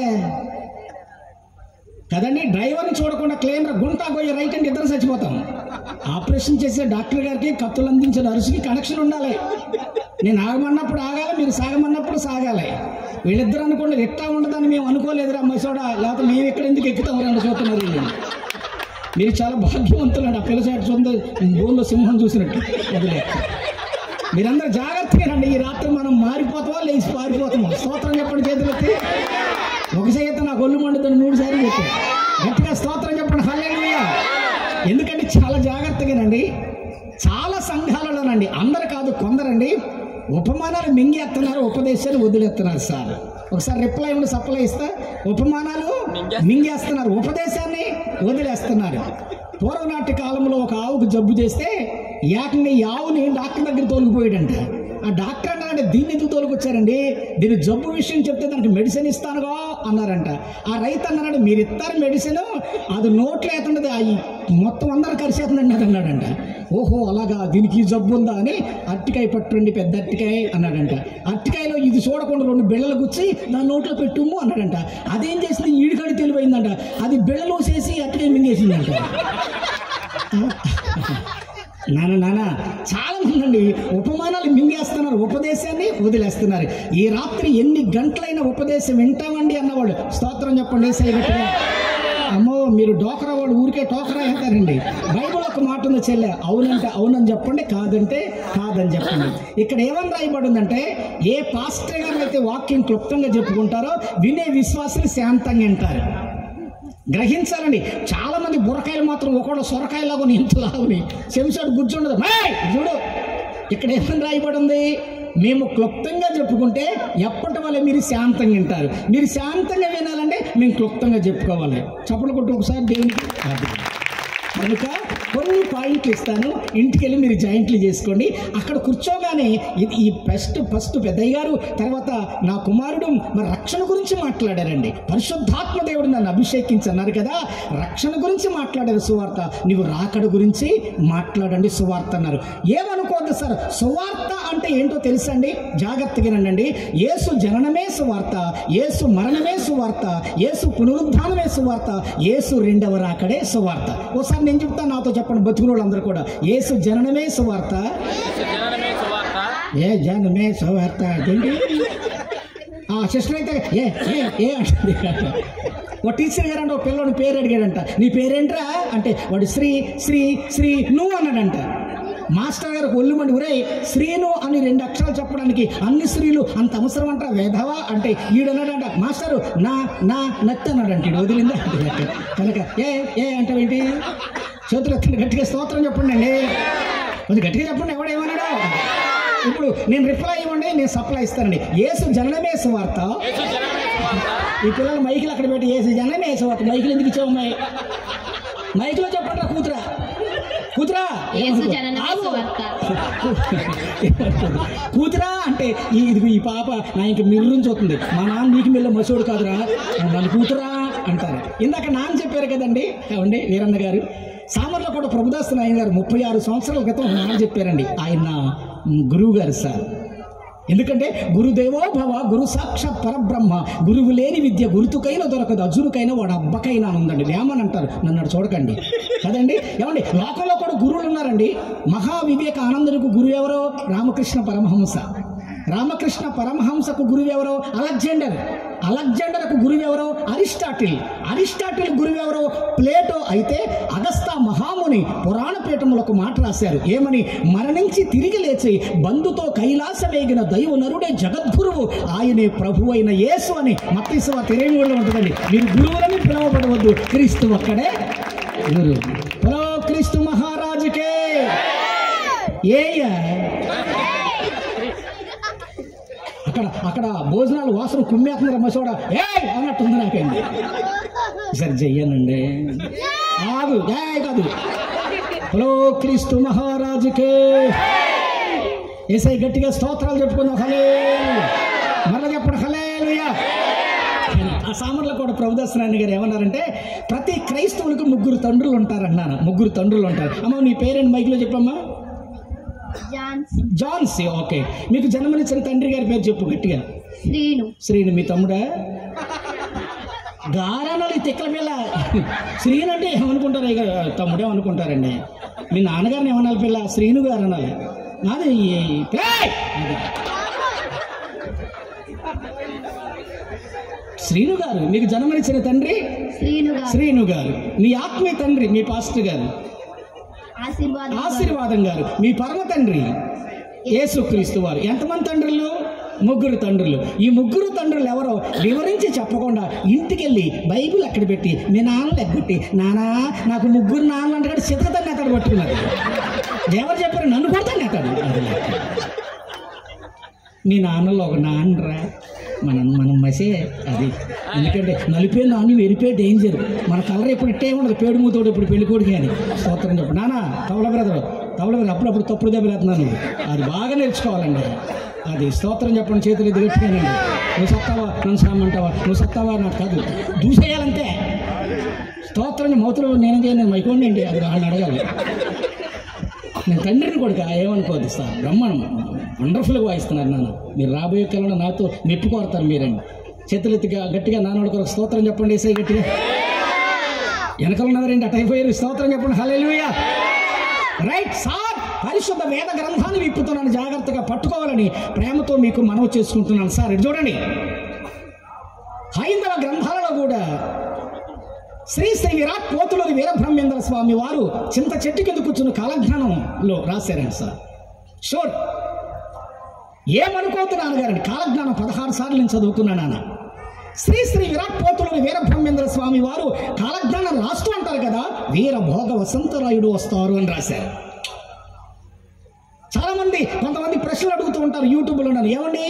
కదండి. డ్రైవర్ని చూడకుండా క్లీనర్ గుంటా పోయి రైట్ అంటే ఇద్దరు చచ్చిపోతాం. ఆపరేషన్ చేసే డాక్టర్ గారికి కత్తులు అందించే నర్సుకి కనెక్షన్ ఉండాలి. నేను ఆగమన్నప్పుడు ఆగాలి, మీరు సాగమన్నప్పుడు సాగాలి. వీళ్ళిద్దరు అనుకోండి ఎట్టా ఉండదని మేము అనుకోలేదురా మసోడా, లేకపోతే మేము ఎక్కడ ఎందుకు ఎక్కుతాం రెండు చూస్తున్నారు. మీరు చాలా భాగ్యవంతులండి. ఆ పిల్లసాటి సొంత భూమిలో సింహం చూసినట్టు. మీరందరూ జాగ్రత్తగానండి. ఈ రాత్రి మనం మారిపోతామో లేచి పారిపోతామో. స్తోత్రం చెప్పండి చేతులెత్తి. ఒక చేత నాకు ఒళ్ళు మండుతుంది 3 సార్లు చెప్పాను. గట్టిగా స్తోత్రం చెప్పండి హల్లెలూయా. ఎందుకంటే చాలా జాగ్రత్తగానండి. చాలా సంఘాలలోనండి, అందరు కాదు కొందరండి ఉపమానాలు మింగేస్తున్నారు, ఉపదేశాలు వదిలేస్తున్నారు. సార్ ఒకసారి రిప్లై ఉండి సప్లై ఇస్తా. ఉపమానాలు మింగేస్తున్నారు, ఉపదేశాన్ని వదిలేస్తున్నారు. పూర్వనాటి కాలంలో ఒక ఆవుకు జబ్బు చేస్తే ఏకంగా ఈ ఆవుని డాక్టర్ దగ్గర తోలుకుపోయాడంట. ఆ డాక్టర్ అన్నారంటే దీన్ని ఎందుకు తోలుకొచ్చారండి, దీని జబ్బు విషయం చెప్తే దానికి మెడిసిన్ ఇస్తానుగా అన్నారంట. ఆ రైతు అన్నారంటే మీరు ఇస్తారు మెడిసిన్, అది నోట్లో వేస్తుండదు, అవి మొత్తం అందరూ కరిసేస్తుందండి అది అన్నాడంట. ఓహో అలాగా, దీనికి ఈ జబ్బు ఉందా అని అరటికాయ పట్టురండి, పెద్ద అరటికాయ అన్నాడంట. అరటికాయలో ఇది చూడకుండా 2 బిళ్ళలు గుచ్చి దాని నోట్లో పెట్టుము అన్నాడంట. అదేం చేసింది, ఈడికాడి తెలివైందంట, అది బిళ్ళలు చేసి అరటికాయ మింగేసిందంట. నాన్న చాలా మంది అండి ఉపమానాలు మింగేస్తున్నారు, ఉపదేశాన్ని వదిలేస్తున్నారు. ఈ రాత్రి ఎన్ని గంటలైన ఉపదేశం వింటామండి అన్నవాడు స్తోత్రం చెప్పండి. సైగట్టుగా అమ్మో మీరు డోకరా వాడు ఊరికే టోకరా అవుతారండి. బైబిల్ ఒక మాట ఉంది చెల్లె, అవునంటే అవునని చెప్పండి, కాదంటే కాదని చెప్పండి. ఇక్కడ ఏమని రాయబడిందంటే ఏ పాస్టర్ గారు అయితే వాక్యం క్లుప్తంగా చెప్పుకుంటారో వినే విశ్వాసులు శాంతంగా వింటారు. గ్రహించాలండి. చాలా మంది బుర్రకాయలు మాత్రం ఒకళ్ళు సొరకాయలాగా ఇంతలాగుని చెంచాడు కూర్చుండదు. చూడు ఇక్కడ ఏమని రాయబడి ఉంది, మేము క్లుప్తంగా చెప్పుకుంటే ఎప్పటి వల్ల మీరు శాంతంగా వింటారు. మీరు శాంతంగా వినాలంటే మేము క్లుప్తంగా చెప్పుకోవాలి. చప్పట్లు కొట్టు ఒకసారి దేవునికి. కనుక కొన్ని పాయింట్లు ఇస్తాను, ఇంటికి వెళ్ళి మీరు జాయింట్లు చేసుకోండి. అక్కడ కూర్చోగానే ఇది ఈ ఫస్ట్ పెద్దయ్య గారు తర్వాత నా కుమారుడు మరి రక్షణ గురించి మాట్లాడారండి. పరిశుద్ధాత్మ దేవుడు నన్ను అభిషేకించన్నారు కదా, రక్షణ గురించి మాట్లాడారు. సువార్త నీవు రాకడ గురించి మాట్లాడండి సువార్త అన్నారు. ఏమనుకోవద్దు సార్, సువార్త అంటే ఏంటో తెలుసండి, జాగ్రత్తగా నండి. యేసు జననమే సువార్త, యేసు మరణమే సువార్త, యేసు పునరుద్ధానమే సువార్త, యేసు 2వ రాకడే సువార్త. ఒకసారి నేను చెప్తాను, నాతో చెప్పండి బతుకుల వాళ్ళందరూ కూడా. యేసు జననమే సువార్త, ఏ జనమే సువార్త. ఏంటి ఆ సిస్టర్ అయితే ఏ అంటుంది. ఒక టీచర్ గారు అంటే ఒక పిల్లోని పేరు అడిగాడంట, నీ పేరేంట్రా అంటే వాడు శ్రీ నువ్వు అన్నాడంట. మాస్టర్ గారికి ఒళ్ళు మండి, ఒరే శ్రీను అని 2 అక్షరాలు చెప్పడానికి అన్ని స్త్రీలు అంత అవసరం అంటారా వేధవా అంటే ఈడన్నాడంట. మాస్టరు నా నత్తి అన్నాడంట. ఈడు వదిలిందా అంటే కనుక ఏ అంటావేంటి, చేతులు ఎత్తండి, గట్టిగా స్తోత్రం చెప్పండి అండి, కొంచెం గట్టిగా చెప్పండి. ఎవడేమన్నాడు ఇప్పుడు నేను రిప్లై ఇవ్వండి, నేను సప్లై ఇస్తానండి. యేసు జననమే సువార్త. ఈ పిల్లలు మైకులు అక్కడ పెట్టి యేసు జననమే సువార్త, మైకులు ఎందుకు ఇచ్చావు? మైకులో చెప్పండి రా కూతురా కూతురా అంటే ఇది ఈ పాప నా ఇంక మిర్రుని చూస్తుంది, మా నాన్న నీకు మిల్ల మసోడు కాదురా నన్ను కూతురా అంటారు. ఇందాక నాన్న చెప్పారు కదండి ఏమండి వీరన్న గారు, సామర్లో కూడా ప్రభుదాస్ నాయన గారు 36 సంవత్సరాల క్రితం నాన్న చెప్పారండి. ఆయన గురువు గారు సార్. ఎందుకంటే గురుదేవో భవ, గురు సాక్షాత్ పరబ్రహ్మ, గురువు లేని విద్య గురుతుకైనా దొరకదు, అజురుకైనా వాడు అబ్బకైనా ఉందండి. వేమని అంటారు, నన్ను చూడకండి కదండి. ఏమండి లోకంలో కూడా గురువులు ఉన్నారండి. మహావివేక ఆనందునికి గురువు ఎవరో రామకృష్ణ పరమహంస. రామకృష్ణ పరమహంసకు గురువు ఎవరో అలెగ్జాండర్కు గురువు ఎవరో అరిస్టాటిల్ గురువు ఎవరో ప్లేటో. అయితే అగస్తా మహాముని పురాణ పీఠములకు మాట రాశారు. ఏమని? మరణించి తిరిగి లేచి బంధుతో కైలాసమేగిన దైవ నరుడే జగద్గురువు, ఆయనే ప్రభు అయిన యేసు అని మత్తయి సువార్త 23లో ఉంటుందండి. మీరు గురువులని పిలవబడవద్దు, క్రీస్తు ఒక్కడే గురువు. హలో క్రీస్తు మహారాజుకే అక్కడ భోజనాలు వాసన కుమ్మేస్తున్నారు మసోడా అన్నట్టుంది నాకండి. సరే చెయ్యనండి, ఆగు కాదు. హలో క్రీస్తు మహారాజుకే. ఏసై గట్టిగా స్తోత్రాలు చెప్పుకుందాం. హల్లెలూయా, మరలా చెప్పండి హల్లెలూయా. ఆ సామర్లో కూడా ప్రభుదాస్ నాయన గారు ఏమన్నారంటే, ప్రతి క్రైస్తవులకు 3 తండ్రులు ఉంటారన్నాను. 3 తండ్రులు ఉంటారు. అమ్మ నీ పేరేంటి మైక్లో చెప్పమ్మా? జాన్సీ. ఓకే, మీకు జన్మనిచ్చిన తండ్రి గారి పేరు చెప్పు గట్టిగా. శ్రీను. మీ తమ్ముడా? గారానాలు ఈ తిక్కల పిల్ల. శ్రీను అంటే ఏమనుకుంటారు, ఇక తమ్ముడే అనుకుంటారండి. మీ నాన్నగారిని ఏమనాలి పిల్ల? శ్రీను గారు అనాలి. నాది శ్రీను గారు. మీకు జన్మనిచ్చిన తండ్రి శ్రీను గారు. మీ ఆత్మీయ తండ్రి మీ పాస్టర్ గారు ఆశీర్వాదం గారు. మీ పరమ తండ్రి యేసుక్రీస్తు వారు. ఎంతమంది తండ్రులు? ముగ్గురు తండ్రులు. ఈ ముగ్గురు తండ్రులు ఎవరో వివరించి చెప్పకుండా ఇంటికెళ్ళి బైబిల్ అక్కడ పెట్టి మీ నాన్నలు ఎగ్గొట్టి, నానా నాకు ముగ్గురు నాన్నలు అంటే చితకతాన్ని అతడు పట్టుకున్నారు. ఎవరు చెప్పారు? నన్ను కొడతాను అతడు. మీ నాన్నలో ఒక నాన్నరా, మనం మసే అది. ఎందుకంటే నలిపే నాన్న వెరిపే డేంజర్. మన కలర్ ఎప్పుడు ఇట్టే ఉండదు, పేడు మూతోడు ఇప్పుడు పెళ్ళికోడికి అని. స్తోత్రం చెప్పు నాన్న. తవల బ్రదరు అప్పుడప్పుడు తప్పుడు దెబ్బలేస్తున్నాను. అది బాగా నేర్చుకోవాలండి. అది స్తోత్రం చెప్పండి. చేతులు ఇది గట్టిగానండి. నువ్వు సత్తావా నన్ను సామంటావా, నువ్వు సత్తావా నాకు కాదు, దూసేయాలంతే. స్తోత్రం మౌతులు నేనేం చేయను, మైకోండి అండి. అది వాళ్ళని అడగాలి. నేను తండ్రిని కొడుక ఏమనుకోవద్దు సార్. బ్రహ్మాండం వండర్ఫుల్గా వాయిస్తున్నారు నాన్న. మీరు రాబోయే కాలంలో నాతో మెప్పు కోరతారు మీరండి. చేతులు ఎత్తిగా గట్టిగా నాన్నోడి కొరకు స్తోత్రం చెప్పండి. వేసే గట్టిగా వెనకలు ఉన్నవారండి అటు అయిపోయారు. స్తోత్రం చెప్పండి. హల్లెలూయా. Right sir. పరిశుద్ధ వేద గ్రంథాన్ని విప్పుతున్నాను, జాగ్రత్తగా పట్టుకోవాలని ప్రేమతో మీకు మనవి చేసుకుంటున్నాను సార్. ఇది చూడండి, హైందవ గ్రంథాలలో కూడా శ్రీ విరాట్ పోతులూరి వీరబ్రహ్మేంద్ర స్వామి వారు చింత చెట్టు కింద కూర్చున్న కాలజ్ఞానంలో రాశారండి సార్. షూర్. ఏమనుకోవద్దు నాన్నగారండి, కాలజ్ఞానం 16 సార్లు నేను చదువుకున్నాను నాన్న. శ్రీ విరాట్ పోతులూరి వీరబ్రహ్మేంద్ర స్వామి వారు కాలజ్ఞానం రాస్తూ అంటారు కదా, వీరభోగ వసంతరాయుడు వస్తారు అని రాశారు. చాలా మంది కొంతమంది ప్రశ్నలు అడుగుతూ ఉంటారు యూట్యూబ్లో. నన్ను ఏమండి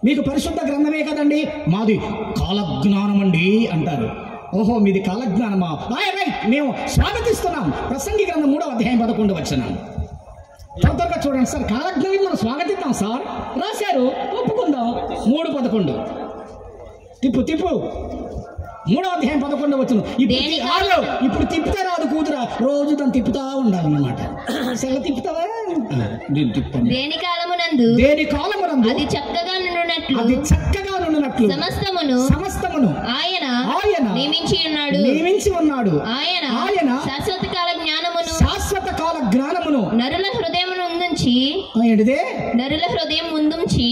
మీకు పరిశుద్ధ గ్రంథమే కదండి, మాది కాలజ్ఞానం అండి అంటారు. ఓహో మీది కాలజ్ఞానమా? రైట్, మేము స్వాగతిస్తున్నాం. ప్రసంగి గ్రంథం 3వ అధ్యాయం 11 వచనం. త్వరగా చూడండి సార్. కాలజ్ఞానం మనం స్వాగతిద్దాం సార్ రాశారు, ఒప్పుకుందాం. 3:11 తిప్పు 3వ అధ్యాయం 11 వచనం. ఇప్పుడు తిప్పుతా రాదు కూతురా, రోజు తను తిప్పుతా ఉండాలన్నమాట. సెల తిప్పుతావా? దేని కాలమునందు అది చక్కగా నుండునట్లు సమస్తమును ఆయన నియమించి ఉన్నాడు. ఆయన శాశ్వత కాల జ్ఞానమును నరుల హృదయం ముందుంచి నరుల హృదయం ముందుంచి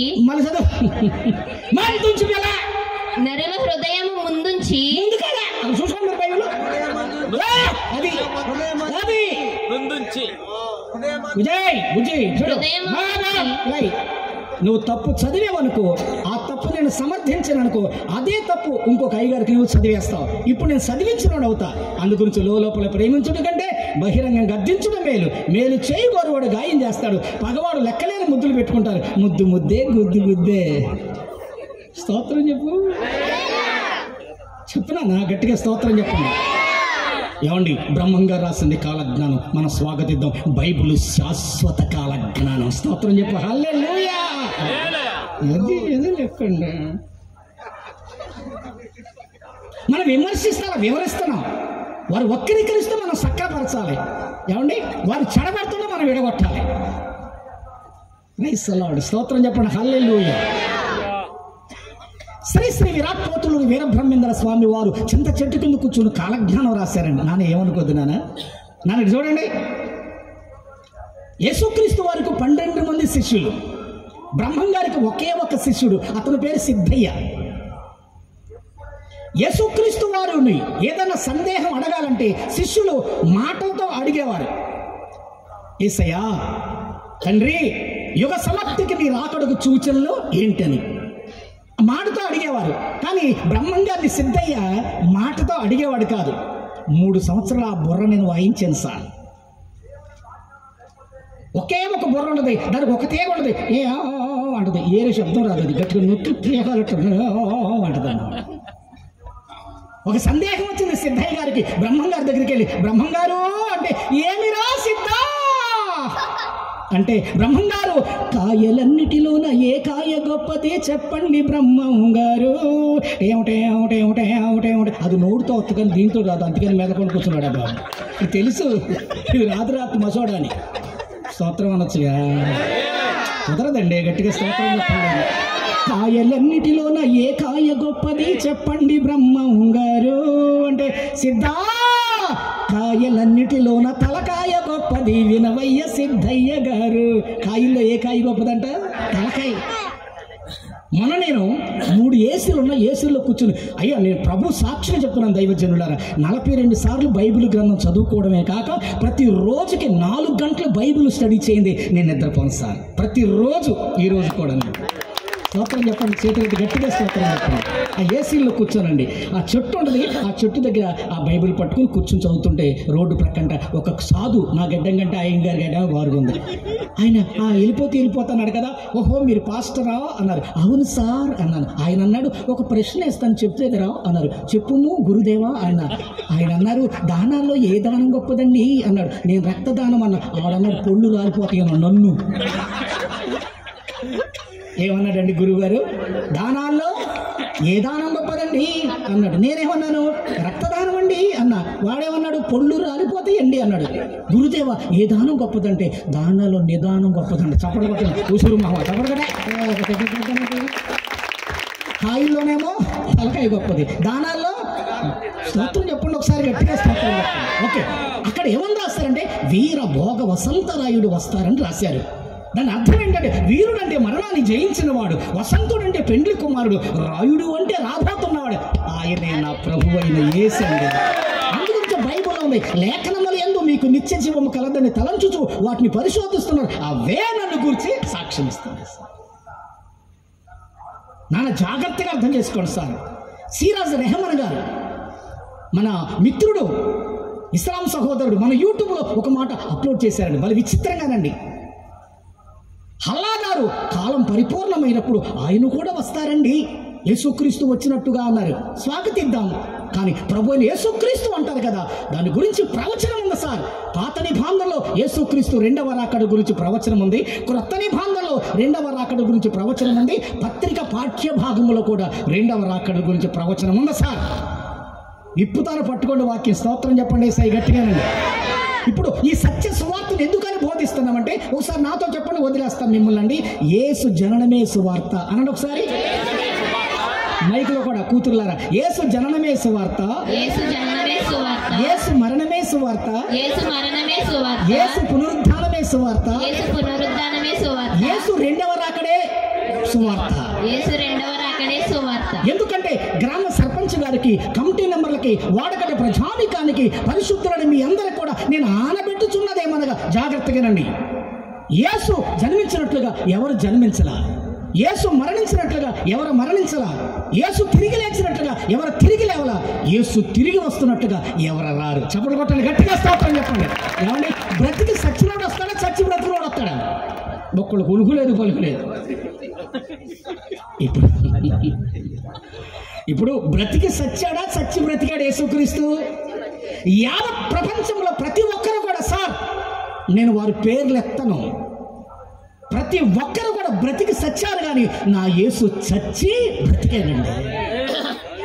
నువ్వు తప్పు చదివేవనుకో, ఆ తప్పు నేను సమర్థించననుకో, అదే తప్పు ఇంకొక అయ్యగారికి నువ్వు చదివేస్తావు. ఇప్పుడు నేను చదివించినోడు అవుతా. అందుగురించి లోపల ప్రేమించుట కంటే బహిరంగంగా గద్దించడం మేలు చేయగోరువాడు గాయం చేస్తాడు, పగవాడు లెక్కలేని ముద్దులు పెట్టుకుంటారు. ముద్దే గుద్దే. స్తోత్రం చెప్పునా గట్టిగా స్తోత్రం చెప్పండి. ఏమండి, బ్రహ్మంగా రాసింది కాలజ్ఞానం, మనం స్వాగతిద్దాం. బైబిల్ శాశ్వత కాలజ్ఞానం. స్తోత్రం చెప్పు. హల్లెలూయా. ఏది లెక్కండి. మనం వివరిస్తున్నాం. వారు వక్రీకరిస్తూ మనం సక్రపరచాలి. ఏమండి, వారు చెడబడుతున్నా మనం విడగొట్టాలి. Praise the lord. స్తోత్రం చెప్పండి. హల్లెలూయా. శ్రీ విరాట్ పోతులూరి వీరబ్రహ్మేంద్ర స్వామి వారు చింత చెట్టు కింద కూర్చుని కాలజ్ఞానం రాశారండి. నాన్న ఏమనుకోద్దు నాన్న చూడండి. యేసుక్రీస్తు వారికి 12 మంది శిష్యులు. బ్రహ్మం గారికి ఒకే ఒక శిష్యుడు, అతని పేరు సిద్ధయ్య. యేసుక్రీస్తు వారిని ఏదైనా సందేహం అడగాలంటే శిష్యులు మాటలతో అడిగేవారు. యేసయ్యా తండ్రి, యుగ సమాప్తికి నీ రాకడకు సూచనలు ఏంటని మాటతో అడిగేవారు. కానీ బ్రహ్మంగారిని సిద్ధయ్య మాటతో అడిగేవాడు కాదు. 3 సంవత్సరాలు ఆ బుర్ర నేను వాయించాను సార్. ఒకే ఒక బుర్ర ఉండదు, దానికి ఒకటే ఉండదు. అంటది, ఏరే శబ్దం రాదు. అది గట్టిగా నొక్కి అంటది అన్నమాట. ఒక సందేహం వచ్చింది సిద్ధయ్య గారికి. బ్రహ్మంగారి దగ్గరికి వెళ్ళి, బ్రహ్మంగారు అంటే ఏమిరా సిద్ధ అంటే, బ్రహ్మంగారు కాయలన్నిటిలోన ఏ కాయ గొప్పది చెప్పండి బ్రహ్మంగారు. ఏమిటే అది నోడుతో వస్తుంది, దీంతో రాదు. అందుకని మెదకొని కూర్చున్నాడు. బాబు ఇది తెలుసు, ఇది రాత్రి మసోడాని. స్తోత్రం అనొచ్చుగా, కుదరదండి. గట్టిగా స్తోత్రం చెప్పండి. కాయలన్నిటిలోన ఏ కాయ గొప్పది చెప్పండి బ్రహ్మంగారు అంటే, సిద్ధా కాయలన్నిటిలోన తలకాయ గొప్పది వినవయ్య సిద్ధయ్య గారు. కాయల్లో ఏ కాయ గొప్పదంట? తలకాయ. మొన్న నేను 3 ఏసీలు ఉన్న ఏసీల్లో కూర్చుని, అయ్యా నేను ప్రభు సాక్షిగా చెప్తున్నాను దైవజనులారా, 42 సార్లు బైబిల్ గ్రంథం చదువుకోవడమే కాక ప్రతిరోజుకి 4 గంటలు బైబిల్ స్టడీ చేయండి, నేను నిద్రపోను సార్. ప్రతిరోజు, ఈరోజు కూడా. స్తోత్రం చెప్పండి, చేతులెత్తి గట్టిగా స్తోత్రం చెప్పండి. ఆ ఏసీల్లో కూర్చోనండి, ఆ చెట్టు ఉంటుంది, ఆ చెట్టు దగ్గర ఆ బైబిల్ పట్టుకుని కూర్చుని చదువుతుంటే రోడ్డు ప్రక్కంట ఒక సాధు, నా గడ్డం కంటే ఆయన గారి గడ్డ వారు ఉంది. ఆయన వెళ్ళిపోతున్నాడు కదా, ఓహో మీరు పాస్టరా అన్నారు. అవును సార్ అన్నాను. ఆయన అన్నాడు, ఒక ప్రశ్న వేస్తాను చెప్తేదరా అన్నారు. చెప్పుము గురుదేవా అన్నారు. ఆయన అన్నారు, దానాల్లో ఏ దానం గొప్పదండి అన్నాడు. నేను రక్తదానం అన్నా. ఆడన్నాడు, పొళ్ళు రాలిపోతాయన్నా నన్ను. ఏమన్నాడండి గురువుగారు, దానాల్లో ఏ దానం గొప్పదండి అన్నాడు. నేనేమన్నాను, రక్తదానం అండి అన్నా. వాడేమన్నాడు, పొళ్ళు రాలిపోతాయండి అన్నాడు. గురుదేవ ఏ దానం గొప్పదంటే, దానాల్లో నిదానం గొప్పదండి. చప్పటి కొట్టండి, ఉసురు మావ చప్పటి కదా. కాయల్లోనేమో తలకాయ గొప్పది, దానాల్లో స్తోత్రం చెప్పండి ఒకసారి గట్టిగా స్తోత్రం చెప్పండి. ఓకే, అక్కడ ఏమని రాస్తారంటే, వీర భోగ వసంతరాయుడు వస్తారని రాశారు. దాని అర్థం ఏంటంటే, వీరుడు అంటే మరణాన్ని జయించిన వాడు, వసంతుడు అంటే పెండ్లి కుమారుడు, రాయుడు అంటే రాబోతున్నవాడు, ఆయనే నా ప్రభు అయిన యేసు అండి. అందుగురించి బైబిల్లో ఉంది, లేఖనముల యందు మీకు నిత్య జీవము కలదని తలంచుచు వాటిని పరిశోధిస్తున్నారు, అవే నన్ను గురించి సాక్ష్యం ఇస్తుంది. నాన్న జాగ్రత్తగా అర్థం చేసుకోండి సార్. సిరాజ్ రెహమాన్ గారు, మన మిత్రుడు, ఇస్లాం సహోదరుడు, మన యూట్యూబ్లో ఒక మాట అప్లోడ్ చేశారండి, మరి విచిత్రంగానండి. అల్లా గారు కాలం పరిపూర్ణమైనప్పుడు ఆయన కూడా వస్తారండి, యేసుక్రీస్తు వచ్చినట్టుగా అన్నారు. స్వాగతిద్దాం. కానీ ప్రభు అయిన యేసుక్రీస్తు అంటారు కదా, దాని గురించి ప్రవచనం ఉంది సార్. పాత నిబంధనలో యేసుక్రీస్తు 2వ రాకడ గురించి ప్రవచనం ఉంది, క్రొత్త నిబంధనలో 2వ రాకడ గురించి ప్రవచనం ఉంది, పత్రిక పాఠ్య భాగంలో కూడా 2వ రాకడ గురించి ప్రవచనం ఉంది సార్. ఇప్పుతాను పట్టుకోండి వాక్యం. స్తోత్రం చెప్పండి సై గట్టిగానండి. ఇప్పుడు ఈ సత్య సువార్తను ఎందుకని బోధిస్తున్నామంటే, ఒకసారి నాతో చెప్పండి, వదిలేస్తాం మిమ్మల్ని అండి. యేసు జననమే సువార్త అనండి ఒకసారి, మైకులో కూడా కూతురులారా. యేసు జననమే సువార్త, యేసు మరణమే సువార్త, యేసు పునరుద్ధానమే సువార్త, యేసు 2వ రాకడే సువార్త. ఎందుకంటే గ్రామ సర్పంచ్ గారికి, కమిటీ మెంబర్లకి, వాడకట ప్రజానికానికి, పరిశుద్ధులని మీ అందరికి కూడా నేను ఆనబెట్టుచున్నదేమనగా జాగ్రత్తగానండి. యేసు జన్మించినట్లుగా ఎవరు జన్మించలా, యేసు మరణించినట్లుగా ఎవరు మరణించలా, యేసు తిరిగి లేచినట్లుగా ఎవరు తిరిగి లేవలా, యేసు తిరిగి వస్తున్నట్టుగా ఎవరు రారు. చప్పట్లు కొట్టండి, గట్టిగా స్తోత్రం చెప్పండి. ఏమండి, బ్రతికి సచ్చినోడు వస్తాడా, చచ్చి బ్రతికినోడు వస్తాడా? ఒక్కడు ఉలుగులేదు పలుకులేదు. ఇప్పుడు బ్రతికి సచ్చాడా, చచ్చి బ్రతికాడు యేసుక్రీస్తు? యావత్ ప్రపంచంలో ప్రతి ఒక్కరు కూడా సార్, నేను వారి పేర్లు ఎత్తను, ప్రతి ఒక్కరు కూడా బ్రతికి సచ్చారు, కానీ నా యేసు చచ్చి బ్రతికాడండి.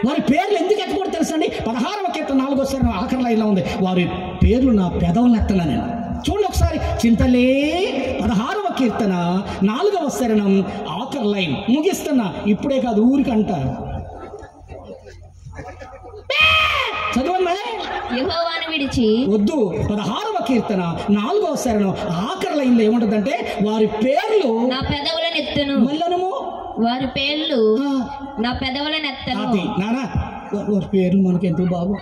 వారి పేర్లు ఎందుకు ఎత్తకూడదు తెలుసా అండి? 16వ కీర్తన 4వ వచనం ఆఖరి లైన్లో ఉంది, వారి పేర్లు నా పెదవులను ఎత్తనని. చూడండి ఒకసారి, చింతలే 16వ కీర్తన 4వ వచనం ఆఖరి లైన్. ముగిస్తున్నా, ఇప్పుడే కాదు ఊరికంట చదవన్నా. యెహోవాను విడిచి వద్దు. 16వ కీర్తన 4వ వచనం ఆఖరి లైన్లో ఏముంటుందంటే, వారి పేర్లు నా పెదవులను ఎత్తును. మళ్ళనము వారి పేర్లు నా పెదవులను ఎత్తను. నానా వారి పేర్లు మనకు ఎంతో బాబు,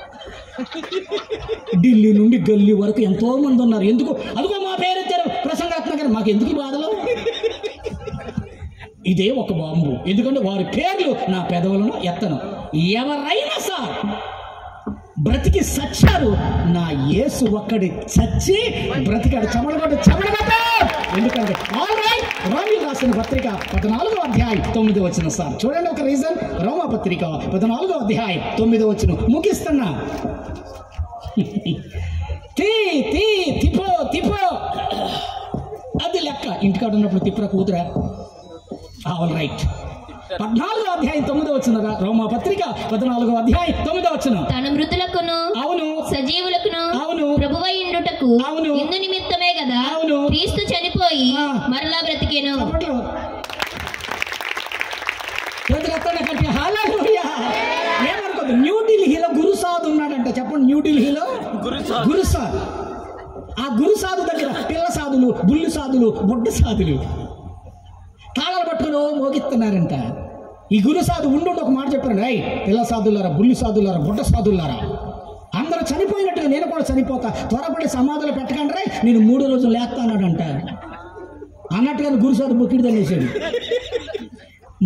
ఢిల్లీ నుండి గల్లీ వరకు ఎంతో మంది ఉన్నారు. ఎందుకు? అదిగో మా పేరు ఎత్తారు ప్రసంగాత్మ గారు, మాకు ఎందుకు బాధలు? ఇదే ఒక బాంబు. ఎందుకంటే వారి పేర్లు నా పెదవులను ఎత్తను. ఎవరైనా సార్ బ్రతికి సచ్చారు, నా యేసు ఒక్కడి చచ్చి బ్రతికాడు. చమడగొట్టు. ఎందుకంటే రోమియోకు రాసిన పత్రిక 14వ అధ్యాయం 9వ వచనం సార్. చూడండి ఒక రీజన్. రోమా పత్రిక 14వ అధ్యాయం 9వ వచనం ముగిస్తున్నా. తిప్పో అది లెక్క. ఇంటికాడ ఉన్నప్పుడు తిప్పరా కూతురా? All right. 14వ అధ్యాయం 9వ వచనం రోమా పత్రిక 14వ అధ్యాయం 9వ వచనం. తన మృతులకును అవును సజీవులకును అవును ప్రభువై ఉండుటకు అవును ఇందు నిమిత్తమే కదా అవును క్రీస్తు చనిపోయి మరలా బ్రతికెను. ఏమనుకోదు. న్యూఢిల్లీలో గురుసాద్ ఉన్నాడంట. చెప్పండి, న్యూఢిల్లీలో గురుసాద్. ఆ గురుసాధు దగ్గర పిల్ల సాధులు, బుల్లి సాధులు, బొడ్డు సాధులు తాళాలు పట్టుకుని మోగిస్తున్నారంట. ఈ గురు సాధు ఉండు ఒక మాట చెప్పాను, అయ్యి పిల్ల సాధులారా, బుల్లి సాధులారా, బుడ్డ సాధులారా, అందరూ చనిపోయినట్టుగా నేను కూడా చనిపోతా, త్వరపడి సమాధులు పెట్టకండి, నేను 3 రోజులు లేస్తానంట అన్నట్టుగా గురు సాధు బొక్కిడి తల్లేసాడు.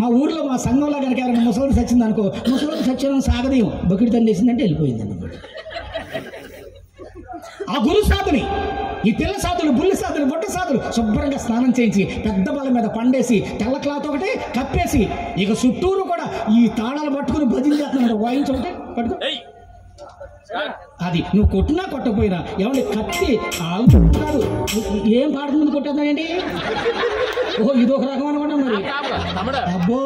మా ఊర్లో మా సంఘంలో కనుక ఎవరైనా ముసలికి చచ్చింది అనుకో, ముసలికి చచ్చిన సాగదీయం బొక్కిడి తల్లేసిందంటే వెళ్ళిపోయిందండి. ఆ గురు సాధుని ఈ పిల్ల సాధులు, బుల్లి సాధులు, బుట్ట సాధులు శుభ్రంగా స్నానం చేయించి పెద్ద బల మీద పండేసి తెల్ల క్లాత్ ఒకటి కప్పేసి ఇక చుట్టూరు కూడా ఈ తాళాలు పట్టుకుని భజన చేస్తున్నాడు. వాయించొకటి పట్టుకో, అది నువ్వు కొట్టినా కొట్టకపోయినా ఎవరి కత్తి కాదు. ఏం పాట ముందు కొట్టేద్దానండి? ఓహో ఇది ఒక రకం అనుకుంటా మరి. అబ్బో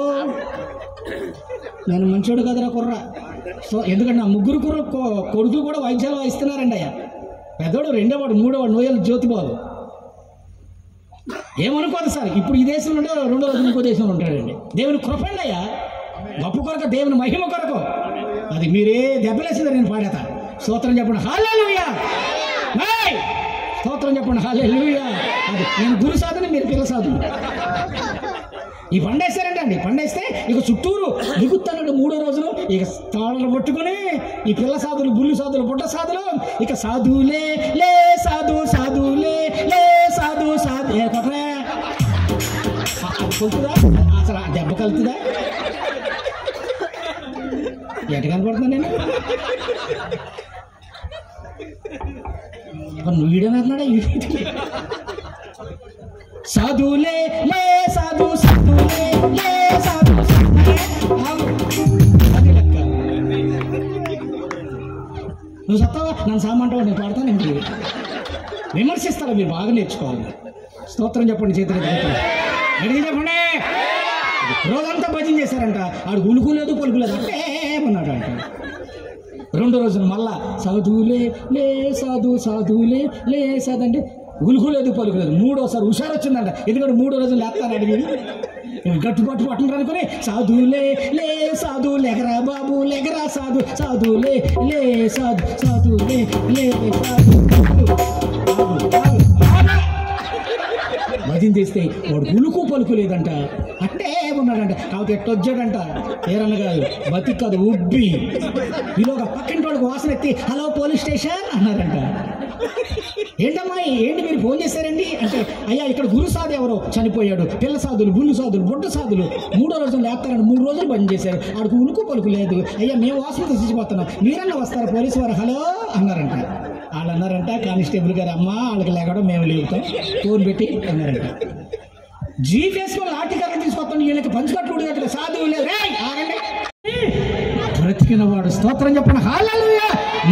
నేను మంచోడు కదరా కుర్రా. సో ఎందుకంటే నా 3 కొడుకులు కూడా వైద్యాలు వాయిస్తున్నారండి. అయ్యా పెద్దోడు, రెండోవాడు, మూడోవాడు నోయలు జ్యోతిబాబు. ఏమనుకోదు సార్, ఇప్పుడు ఈ దేశంలో ఉంటే 2వ రోజు ఇంకో దేశంలో ఉంటాడండి. దేవుని కృపండి అయ్యా, గొప్ప కొరకు, దేవుని మహిమ కొరకు. అది మీరే దెబ్బలేసిందా నేను పాడేత. స్తోత్రం చెప్పండి హల్లెలూయా, స్తోత్రం చెప్పండి హల్లెలూయా. అది నేను గురు సాధుని, మీరు పిల్ల సాధుని. ఈ పండేస్తారంటే అండి, పండేస్తే ఇక చుట్టూరు దిగుతానండి 3వ రోజును ఇక తాళలు పట్టుకుని ఈ పిల్ల సాధులు, బుల్లి సాధులు, బుట్ట సాధులు ఇక సాధులే లే సాధు, సాధులే లే సాధు, సాధు కొట్టరా కొలుతుందా అసలు ఆ దెబ్బ కలుతుందా? ఎట కనపడుతున్నా నేను? నువ్వు వీడేమన్నాడా? సాధులే లే సాధు, సాధులే లే సాధు, అది లెక్క. నువ్వు సత్తావా నన్ను సామంటావా? నేను పాడతాను. ఏంటి విమర్శిస్తారా? మీరు బాగా నేర్చుకోవాలి. స్తోత్రం చెప్పండి, చేతులు అడిగి చెప్పండి. రోజంతా భజన చేశారంట, ఆడు ఉలుకులేదు పలుకులేదు అంటే ఏమన్నాడు అంట. 2వ రోజున మళ్ళా సాధులే లే సాధు, సాధులే లే సాధు అంటే ఉలుకులేదు పలుకులేదు. 3వసారి హుషారు వచ్చిందంట, ఎందుకంటే 3వ రోజులు లేస్తాను అడిగి గట్టుపట్టు పట్టుకుంటారు అనుకుని సాధులే లే సాధు, లెగరా బాబు లెగరా సాధు, సాధులే లే సాధు, సాధులే లే సాధు. భజన చేస్తే వాడు ఉలుకు పలుకు లేదంట, అట్టే ఉన్నాడంట. కాబట్టి ఎట్టొచ్చాడంట, ఏరన్న కాదు, బతికి కాదు, ఉబ్బి. ఈలోగా పక్కింటి వాడికి వాసన ఎత్తి హలో పోలీస్ స్టేషన్ అన్నారంట. ఏంటమ్మా ఏంటి మీరు ఫోన్ చేశారండి అంటే, అయ్యా ఇక్కడ గురు సాధు ఎవరో చనిపోయాడు, పిల్ల సాధులు, బుల్లి సాధులు, బుట్ట సాధులు 3వ రోజులు లేస్తారని 3 రోజులు బంద్ చేశారు, ఆడికి ఉలుకు పలుకు లేదు. అయ్యా మేము వాసన తెచ్చిపోతున్నాం, మీరన్నా వస్తారు పోలీసు వారు హలో అన్నారంట. వాళ్ళు అన్నారంట, కానిస్టేబుల్ గారు అమ్మ వాళ్ళకి లేకడం మేము లేవుతాం, ఫోన్ పెట్టి అన్నారంట. జీపీఎస్ లాఠీకరణ తీసుకొస్తాను, వీళ్ళకి పంచుకట్లు సాధువు లేదు. ఆగండి, బ్రతికిన వాడు స్తోత్రం చెప్పండి హల్లెలూయా.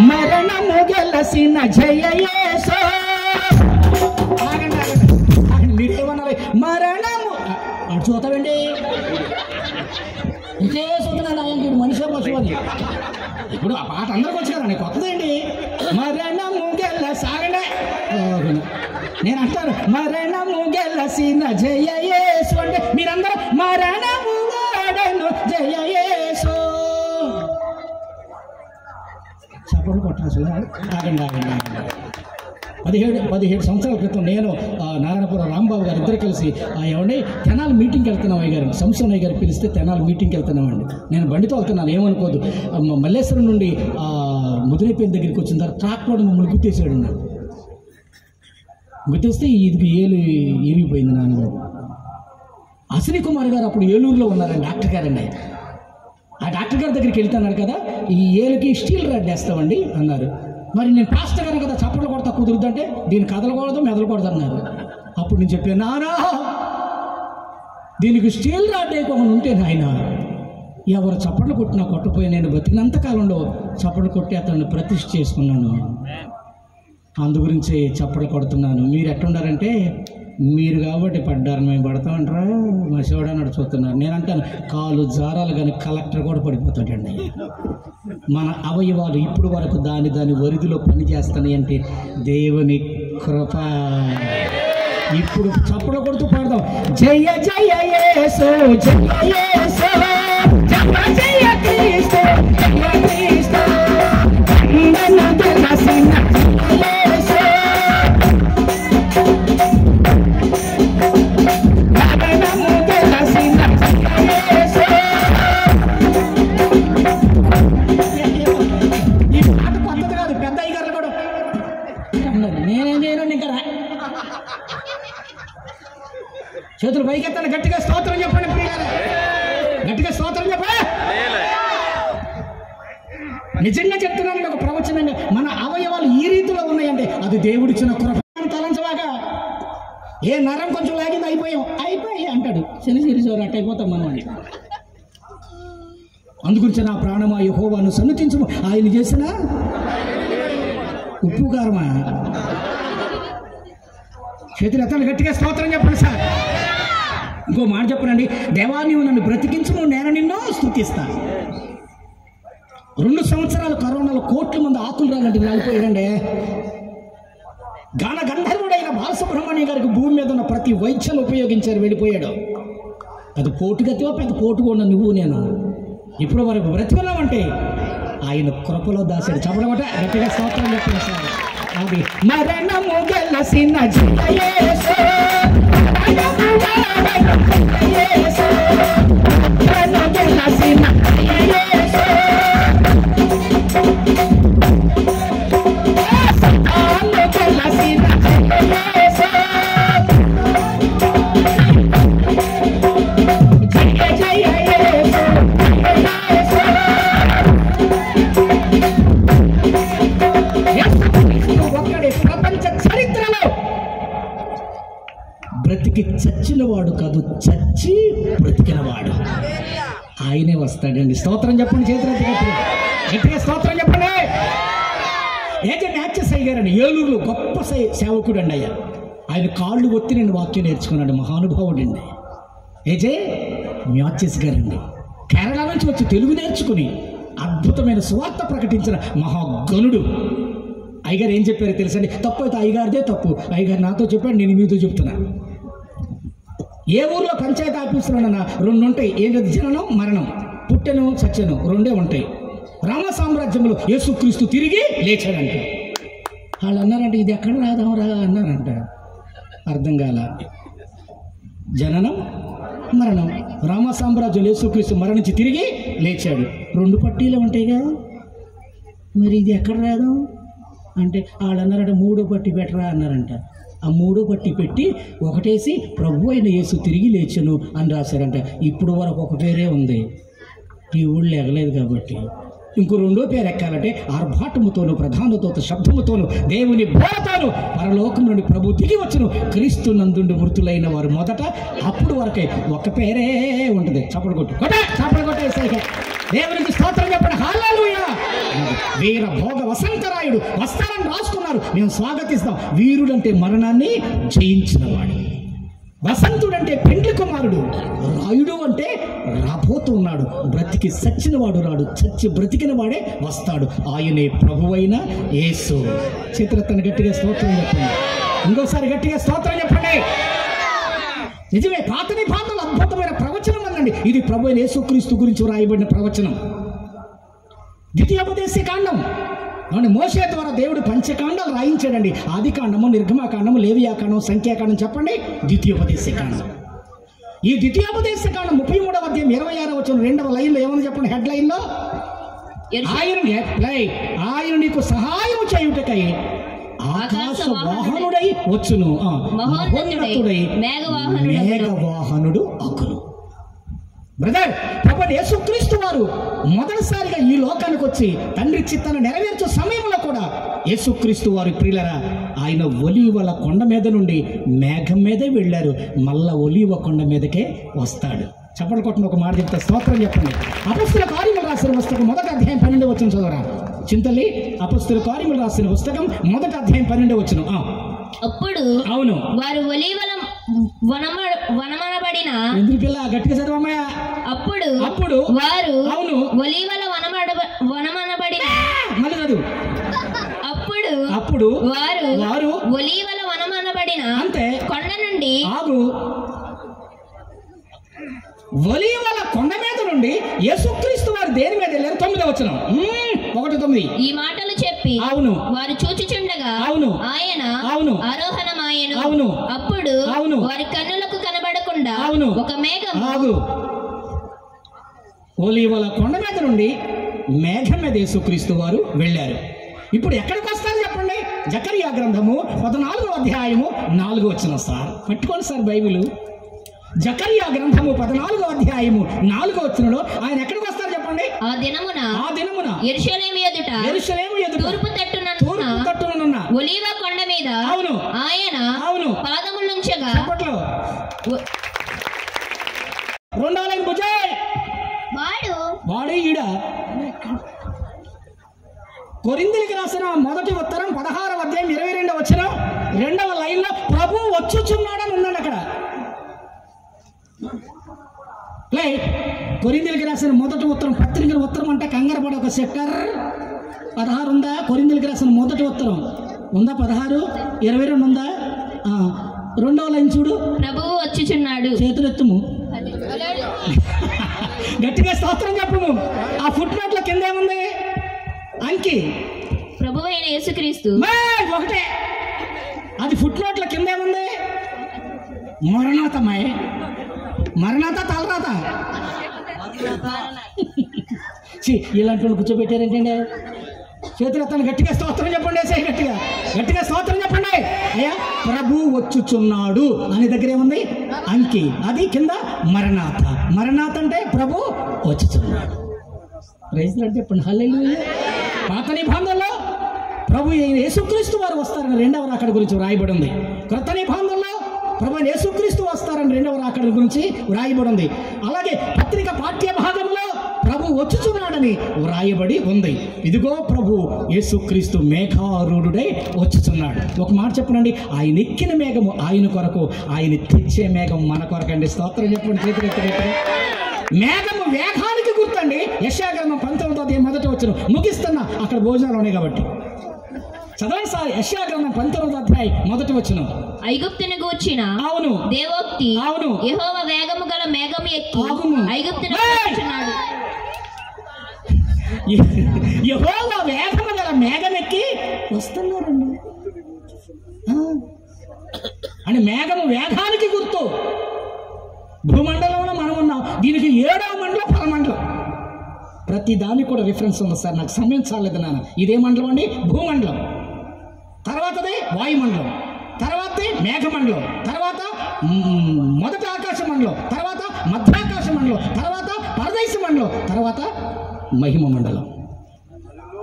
మరణము గెలసిన జయ యేసు. ఆగండి ఆగండి, మీరేమన్నారు? మరణము అటు చూస్తామండి, ఇంకే చూస్తున్నాను ఆయన మనిషి పశువు అని. ఇప్పుడు ఆ పాట అందరికి వచ్చారండి, కొత్తదండి. మరణము గెల సాగండి, నేను అంటాను మరణము గెలసిన జయ యేసు అంటే మీరందరూ మరణము వాడను జయ యేసు చప్పట్లు కొట్టాల్సి. ఆగండి ఆగండి ఆగండి. 17 సంవత్సరాల క్రితం నేను నారాయణపురం రాంబాబు గారు ఇద్దరు కలిసి ఏమండి తెనాలి మీటింగ్కి వెళ్తున్నాం అయ్యారు, సంస్థ అయ్య గారు పిలిస్తే తెనాలి మీటింగ్కి వెళ్తున్నామండి. నేను బండితో వెళ్తున్నాను, ఏమనుకోదు. మల్లేశ్వరం నుండి ముదిరిపేట దగ్గరికి వచ్చిన తర్వాత ట్రాక్టర్ మమ్మల్ని గుర్తేసాడు. గుర్తేస్తే ఇది ఏలు ఇరిగిపోయింది నాన్నగారు. అశ్విని కుమార్ గారు అప్పుడు ఏలూరులో ఉన్నారండి, డాక్టర్ గారండి. ఆ డాక్టర్ గారి దగ్గరికి వెళ్తున్నారు కదా, ఈ ఏలుకి స్టీల్ రాడ్ వేస్తామండి అన్నారు. మరి నేను పాస్టర్ గారు కదా చప్పట్లు కొడతా కుదురుద్దంటే దీన్ని కదలకూడదు మెదలకూడదు అన్నారు. అప్పుడు నేను చెప్పాను, నానా దీనికి స్టీల్ రాడ్ వేయకుండా ఉంటే నాయన ఎవరు చప్పట్లు కొట్టినా కొట్టపోయి నేను బతికినంత కాలంలో చప్పట్లు కొట్టి అతన్ని ప్రతిష్ఠ చేసుకున్నాను. అందు గురించి చప్పట్లు కొడుతున్నాను. మీరు ఎట్లున్నారంటే మీరు కాబట్టి పడ్డారు, మేము పడతామంటారా మా శివుడా నడుచుతున్నారు. నేను అంటాను కాలు జారాలు కానీ కలెక్టర్ కూడా పడిపోతాడండి. మన అవయవాలు ఇప్పుడు వరకు దాని వరిదిలో పని చేస్తాయి అంటే దేవుని కృప. ఇప్పుడు చప్పట్లు కొడుతూ పాడదాం, జయ జయ యేసు జయ యేసు జయ జయ క్రీస్తు జయ క్రీస్తు చేతులు పైకెత్తండి, గట్టిగా స్తోత్రం చెప్పండి ప్రియులారా, గట్టిగా స్తోత్రం చెప్పండి. నిజంగా చెప్తున్నానండి, ఒక ప్రవచనంగా మన అవయవాలు ఈ రీతిలో ఉన్నాయంటే అది దేవుడిచ్చిన కృప. తలంచవాగా ఏ నరం కొంచెం లాగింది అయిపోయి అంటాడు, శనిగిరిచోరు అట్ట అయిపోతాం మనం అని. అందుగురించి నా ప్రాణమా యెహోవాను సన్నుతించుము, ఆయన చేసిన ఉప్పు కారమా. చేతులు ఎత్తండి, గట్టిగా స్తోత్రం చెప్పండి సార్. ఇంకో మాట చెప్పనండి, దేవా నీవు నన్ను బ్రతికించుము, నేను నిన్ను స్తుతిస్తాను. 2 సంవత్సరాలు కరోనాలో కోట్ల మంది ఆకులు రాలంటే రాలిపోయాడండి. గాన గంధర్వుడైన బాలసుబ్రహ్మణ్యం గారికి భూమి మీద ఉన్న ప్రతి వైద్యాలు ఉపయోగించారు, వెళ్ళిపోయాడు. అది పోటుగతివో పెద్ద పోటుగా ఉన్న నువ్వు నేను ఇప్పుడు వరకు బ్రతికున్నామంటే ఆయన కృపలో దాసాడు. చెప్పడమట గట్టిగా స్తోత్రం చెప్పండి సార్. అది మరణము గెలసిన యేసు, బ్రతికి చచ్చినవాడు కాదు, చచ్చి బ్రతికినవాడు ఆయనే వస్తాడండి. స్తోత్రం చెప్పండి, చేతులు గట్టిగా స్తోత్రం చెప్పండి. ఏజే మ్యాచెస్ అయ్యారండి, ఏలూరులో గొప్ప సేవకుడు అండి అయ్యా. ఆయన కాళ్ళు ఒత్తి నేను వాక్యం నేర్చుకున్నాడు, మహానుభావుడు అండి ఏజే మ్యాచెస్ గారండి. కేరళ నుంచి వచ్చి తెలుగు నేర్చుకుని అద్భుతమైన సువార్త ప్రకటించిన మహాగణుడు. అయ్యగారు ఏం చెప్పారో తెలుసండి, తప్పు అయితే అయ్యగారిదే తప్పు. అయ్యగారు నాతో చెప్పాడు, నేను మీతో చెప్తున్నా. ఏ ఊర్లో పంచాయతీ ఆఫీసులో 2 ఉంటాయి, ఏంటది? జననం మరణం, పుట్టెను సత్యను, 2 ఉంటాయి. రామ సామ్రాజ్యంలో యేసుక్రీస్తు తిరిగి లేచాడంట. వాళ్ళు అన్నారంట, ఇది ఎక్కడ రాదాంరా అన్నారంట. అర్థం కాల. జననం మరణం, రామ సామ్రాజ్యంలో యేసుక్రీస్తు మరణించి తిరిగి లేచాడు. 2 పట్టీలు ఉంటాయిగా, మరి ఇది ఎక్కడ రాదాం అంటే వాళ్ళు అన్నారంట, 3వ పట్టి పెట్టరా అన్నారంట. ఆ 3వ పట్టి పెట్టి ఒకటేసి ప్రభు అయిన యేసు తిరిగి లేచను అని రాశారంట. ఇప్పుడు వరకు ఒక పేరే ఉంది, ఈ ఊళ్ళో ఎగలేదు కాబట్టి. ఇంకో 2వ పేరు ఎక్కాలంటే ఆర్భాటముతోను ప్రధానతోను శబ్దముతోను దేవుని బోధతోను పరలోకం నుండి ప్రభు దిగి వచ్చును, క్రీస్తు నందుండి మృతులైన వారు మొదట. అప్పుడు వరకే ఒక పేరే ఉంటుంది. చప్పలు కొట్టే దేవునికి స్తోత్రం చెప్పండి, హల్లెలూయా. వీర భోగ వసంతరాయుడు వస్తారని రాసుకున్నారు, మేము స్వాగతిస్తాం. వీరుడంటే మరణాన్ని జయించినవాడు, వసంతుడంటే పెండ్లి కుమారుడు, రాయుడు అంటే రాబోతున్నాడు. బ్రతికి సచ్చినవాడు రాడు, చచ్చి బ్రతికిన వాడే వస్తాడు. ఆయనే ప్రభువైన యేసు. చేతులెత్తండి, గట్టిగా స్తోత్రం చెప్పండి. ఇంకోసారి గట్టిగా స్తోత్రం చెప్పండి. నిజమే, పాత నిబంధనలు అద్భుతమైన ప్రవచనం అనండి. ఇది ప్రభు అయిన యేసుక్రీస్తు గురించి రాయబడిన ప్రవచనం. ద్వితీయోపదేశ కాండం, మోషే ద్వారా దేవుడు పంచకాండాలు రాయించాడండి. ఆది కాండము, నిర్గమకాండము, లేవియాకాండం, సంఖ్యాకాండం. చెప్పండి, ద్వితీయోపదేశ కాండం. ఈ ద్వితీయోపదేశ కాండం 33వ అధ్యాయం 26వ వచనం 2వ లైన్లో ఏమని చెప్పండి, హెడ్ లైన్లో, ఆయన నీకు సహాయం చేయుటకై ఆకాశ వాహనుడై వచ్చును, మహోన్నతుడై మేఘవాహనుడు అగును. బ్రదర్, ప్రభు యేసుక్రీస్తు వారు మొదటిసారిగా ఈ లోకానికి వచ్చి తండ్రి చిత్తాన్ని నెరవేర్చే సమయంలో కూడా యేసుక్రీస్తు వారి ప్రియులరా, ఆయన ఒలీవల కొండ మీద నుండి మేఘం మీదే వెళ్ళారు, మళ్ళా ఒలీవ కొండ మీదకే వస్తాడు. చప్పట్లు కొట్టిన ఒక మాట చెప్తా, స్తోత్రం చెప్పండి. అపొస్తలుల కార్యములు రాసిన పుస్తకం 1వ అధ్యాయం 12వ వచనం చదవరా చింతల్లి. అపొస్తలుల కార్యములు రాసిన పుస్తకం 1వ అధ్యాయం 12వ వచనం. అప్పుడు అవును, వారు ఒలీవల వనమనబడిన ఎందుకు గట్టిగా చదవమ్మా. అప్పుడు వారు అవును ఒలీవల వనమనబడిన మళ్ళీ చదువు. అప్పుడు వారు ఒలీవల వనమనబడిన అంతే కొండ నుండి ఒలీవల కొండ మీద నుండి యేసుక్రీస్తు వారు దేని మీద వెళ్ళారు? 9వ వచనం, 1:9. ఈ మాటలు చెప్పి అవును వారు చూచుచుండగా అవును ఆయన అవును ఆరోహణమాయెను. అవును అప్పుడు అవును వారి కన్నులకు కనబడకుండా అవును ఒక మేఘం ఒలీవల కొండ మీద నుండి మేఘం మీద యేసుక్రీస్తు వారు వెళ్ళారు. ఇప్పుడు ఎక్కడికి వస్తారు చెప్పండి? జకరియా గ్రంథము 14వ అధ్యాయము 4వ వచనం. సార్ పట్టుకోండి సార్ బైబిల్. జకర్యా గ్రంథము 14వ అధ్యాయము 4వ వచనంలో ఆయన ఎక్కడికి వస్తారు చెప్పండి? ఆ దినమున యెరూషలేము ఎదుట తూర్పు తట్టునున్న ఒలీవ కొండ మీద ఆయన పాదములుంచగా రెండో లైన్ భుజాయ్ వాడు ఈడ కొరింథీయులకు రాసిన మొదటి ఉత్తరం 16వ అధ్యాయం 22వ వచనం 2వ లైన్లో ప్రభు వచ్చుచున్నాడని ఉందండి అక్కడ. కొరింథీయులకు రాసిన మొదటి ఉత్తరం, పత్రికల ఉత్తరం అంటే కంగారు పడ ఒక సెక్టర్ 16 ఉందా? కొరింథీయులకు రాసిన మొదటి ఉత్తరం ఉందా? 16, 22 ఉందా? రెండవ లైన్ చూడు, ప్రభువు వచ్చుచున్నాడు. చేతులు ఎత్తుము, గట్టిగా స్తోత్రం చెప్పము. ఆ ఫుట్ నోట్ల కింద ఏముంది? అంకి ప్రభువు అయిన యేసుక్రీస్తు ఒకటే. అది ఫుట్ నోట్ల కింద ఏముంది? మరణాతమై, మరణాత తలరాత. ఇలాంటి వాళ్ళు కూర్చోబెట్టారేంటండి? చేతులు ఎత్తండి, గట్టిగా స్తోత్రం చెప్పండి. గట్టిగా స్తోత్రం చెప్పండి. అయ్యా ప్రభు వచ్చుచున్నాడు అని దగ్గర ఏముంది? అంకి. అది కింద మరణాత. మరణాత అంటే ప్రభు వచ్చుచున్నాడు. ప్రైజ్లార్డ్ చెప్పండి. హల్లెలూయా. పాత నిబంధనలో ప్రభు యేసుక్రీస్తు వారు వస్తారని 2వ రాకడ గురించి వ్రాయబడి ఉంది. క్రొత్త నిబంధనలో ప్రభు యేసుక్రీస్తు వస్తారని 2వ రాకడ గురించి వ్రాయబడి ఉంది. అలాగే పత్రిక పాఠ్య భాగంలో ప్రభు వచ్చుచున్నాడని వ్రాయబడి ఉంది. ఇదిగో ప్రభు యేసుక్రీస్తు మేఘారూఢుడై వచ్చుచున్నాడు. ఒక మాట చెప్పనండి, ఆయన ఎక్కిన మేఘము ఆయన కొరకు, ఆయన తెచ్చే మేఘం మన కొరకండి. స్తోత్రం చెప్పండి. చేతులెత్తి మేఘము వేగానికి గుర్తండి. యెషయా గ్రంథం 19వ అధ్యాయం మొదటి వచనం ముగిస్తున్నా, అక్కడ భోజనాలు ఉన్నాయి కాబట్టి చదవండి సార్. యెషయా గ్రంథం 19వ అధ్యాయం మొదటి వచనం. ఐగుప్తును గూర్చిన దేవోక్తి. యెహోవా వేగము గల మేఘము ఎక్కి ఐగుప్తును గూర్చున్నాడు. యెహోవా వేగము గల మేఘం ఎక్కి వస్తున్నారండి. అంటే మేఘము వేగానికి గుర్తు. భూమండలంలో మనం ఉన్నాం. దీనికి 7వ మండలం పరమండలం. ప్రతి దానికి కూడా రిఫరెన్స్ ఉంది సార్. నాకు సమయం చాలేదు నాన్న. ఇదే మండలం అండి? భూమండలం. తర్వాతదే వాయుమండలం, తర్వాత మేఘమండలం, తర్వాత మొదటి ఆకాశ మండలం, తర్వాత మధ్యాకాశ మండలం, తర్వాత పరదేశ మండలం, తర్వాత మహిమ మండలం.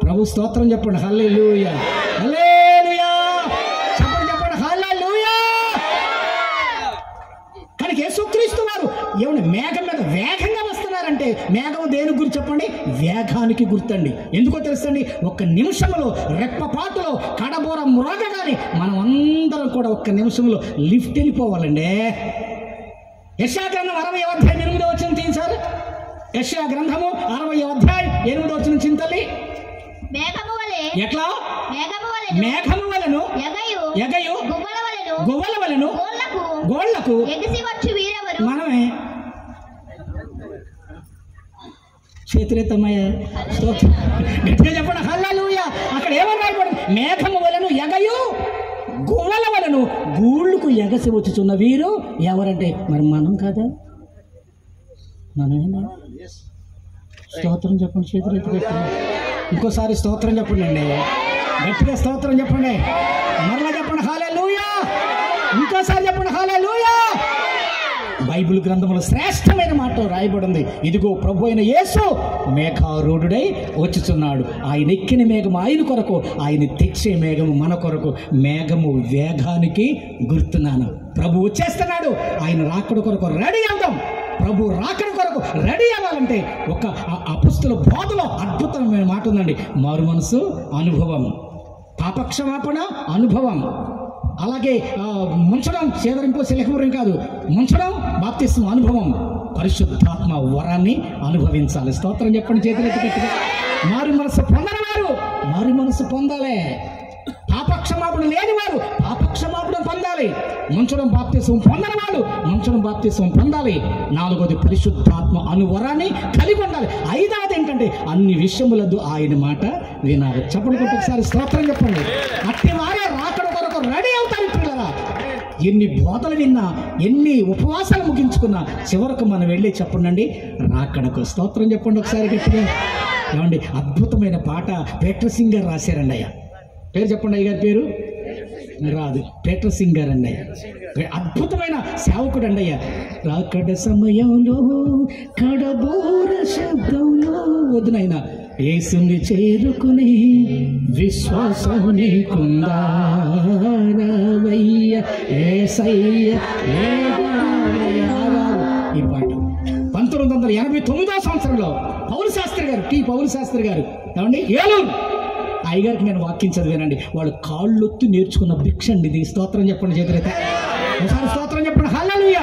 ప్రభు స్తోత్రం చెప్పండి. హల్లెలూయా, హల్లెలూయా. చెప్పండి హల్లెలూయా. కానీ యేసుక్రీస్తు వారు ఏమండి మేఘం మీద వేగంగా వస్తున్నారంటే మేఘం దేని గురించి చెప్పండి? వేగానికి గుర్తండి. ఎందుకో తెలుసండి, ఒక్క నిమిషంలో రెప్పపాటులో కడబోర మ్రోగగానే మనం అందరం కూడా ఒక్క నిమిషంలో లిఫ్ట్ వెళ్ళిపోవాలండి. యెషయా గ్రంథం 60వ అధ్యాయం 8వ వచనం తీసారు. యెషయా గ్రంథము 60వ అధ్యాయం 8వ వచనం చింతలి. ఎట్లా? మేఘము వలెను ఎగయు గువ్వల వలెను గోళ్లకు మనమే. చేతులెత్తమయ్యా, గట్టిగా చెప్పండి హల్లెలూయా. అక్కడ ఏమని రాయబడింది? మేఘము వలెను ఎగయు గువ్వల వలెను గూళ్ళకు ఎగసి వచ్చుచున్న వీరు ఎవరంటే మరి మనం కాదా? మనమేనా? స్తోత్రం చెప్పండి. చేతులెత్తి పెట్టండి. ఇంకోసారి స్తోత్రం చెప్పండి అండి. గట్టిగా స్తోత్రం చెప్పండి. మరలా చెప్పండి హల్లెలూయా. ఇంకోసారి చెప్పండి హల్లెలూయా. బైబిల్ గ్రంథంలో శ్రేష్టమైన మాట రాయబడింది. ఇదిగో ప్రభు అయిన యేసు మేఘారూఢుడై వచ్చుచున్నాడు. ఆయన ఎక్కిన మేఘము ఆయన కొరకు, ఆయన తెచ్చే మేఘము మన కొరకు. మేఘము వేగానికి గుర్తున్నాను. ప్రభు వచ్చేస్తున్నాడు. ఆయన రాకడ కొరకు రెడీ అవుదాం. ప్రభు రాకడ కొరకు రెడీ అవ్వాలంటే ఒక అపొస్తలుల బోధలో అద్భుతమైన మాట ఉందండి. మారు మనసు అనుభవం, పాపక్షమాపణ అనుభవం, అలాగే ముంచడం, సేదరింపు శిలకమురం కాదు, ముంచడం బాప్తిస్మ అనుభవం, పరిశుద్ధాత్మ వరాన్ని అనుభవించాలి. స్తోత్రం చెప్పండి. చేతులెత్తి గట్టిగా. మారు మనసు పొందని వారు మారు మనసు పొందాలి. పాపక్షమాపణ లేని వారు పాపక్షమాపణ పొందాలి. ముంచడం బాప్తిస్మం పొందని వాడు ముంచడం బాప్తిస్మం పొందాలి. 4వది పరిశుద్ధాత్మ అనువరాన్ని కలిగి ఉండాలి. 5వది ఏంటంటే అన్ని విషయములందు ఆయన మాట వినాలి. చెప్పండి ఒకసారి స్తోత్రం చెప్పండి. అట్టి వారే రాకడ కొరకు రెడీ అవుతారు. పిల్లరా, ఎన్ని బోధలు విన్నా, ఎన్ని ఉపవాసాలు ముగించుకున్నా చివరకు మనం వెళ్ళి చెప్పండి రాకడకు. స్తోత్రం చెప్పండి ఒకసారి గట్టిగా. ఏమండి, అద్భుతమైన పాట పీటర్ సింగర్ రాశారండి. అయ్యా పేరు చెప్పండి. అయ్య గారి పేరు రాదు, పీటర్ సింగర్ అండి. అయ్య అద్భుతమైన సేవకుడు అండి అయ్యా. రాకడ సమయంలో కడబోర శబ్దంలో వద్దునైనా యేసుని చేరుకుని విశ్వాసం నీకుందా రావయ్య యేసయ్య ఈ పాట 1989వ సంవత్సరంలో పౌలు శాస్త్రి గారు పౌలు శాస్త్రి గారు ఏమండి ఏలూరు అయ్యగారికి నేను వాక్యం చదివానండి. వాళ్ళు కాళ్ళొత్తు నేర్చుకున్న భిక్ష అండి ఇది. స్తోత్రం చెప్పండి చేతులైతే ఒకసారి స్తోత్రం చెప్పండి. హల్లెలూయా.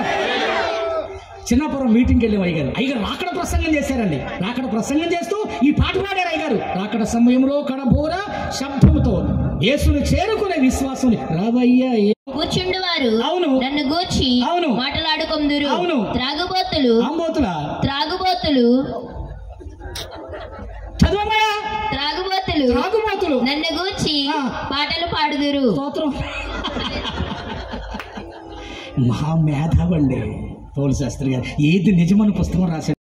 చిన్నపురం మీటింగ్కి వెళ్ళాం. అయ్యగారు రాకడ ప్రసంగం చేశారండి. రాకడ ప్రసంగం చేస్తూ ఈ పాట పాడారు అయ్యగారు. రాకడ సమయంలో కడబోర శబ్దముతో యేసుని చేరుకునే విశ్వాసం రావయ్య కూర్చుండువారు అవును నన్ను గూర్చి అవును మాట్లాడుకొందురు. అవును త్రాగుబోతులు చదవమయ్యా. త్రాగుబోతులు నన్ను గూర్చి పాటలు పాడుదురు. స్తోత్రం. మహా మేధావండి పౌలు శాస్త్రి గారు. ఏది నిజమని పుస్తకం రాశారు.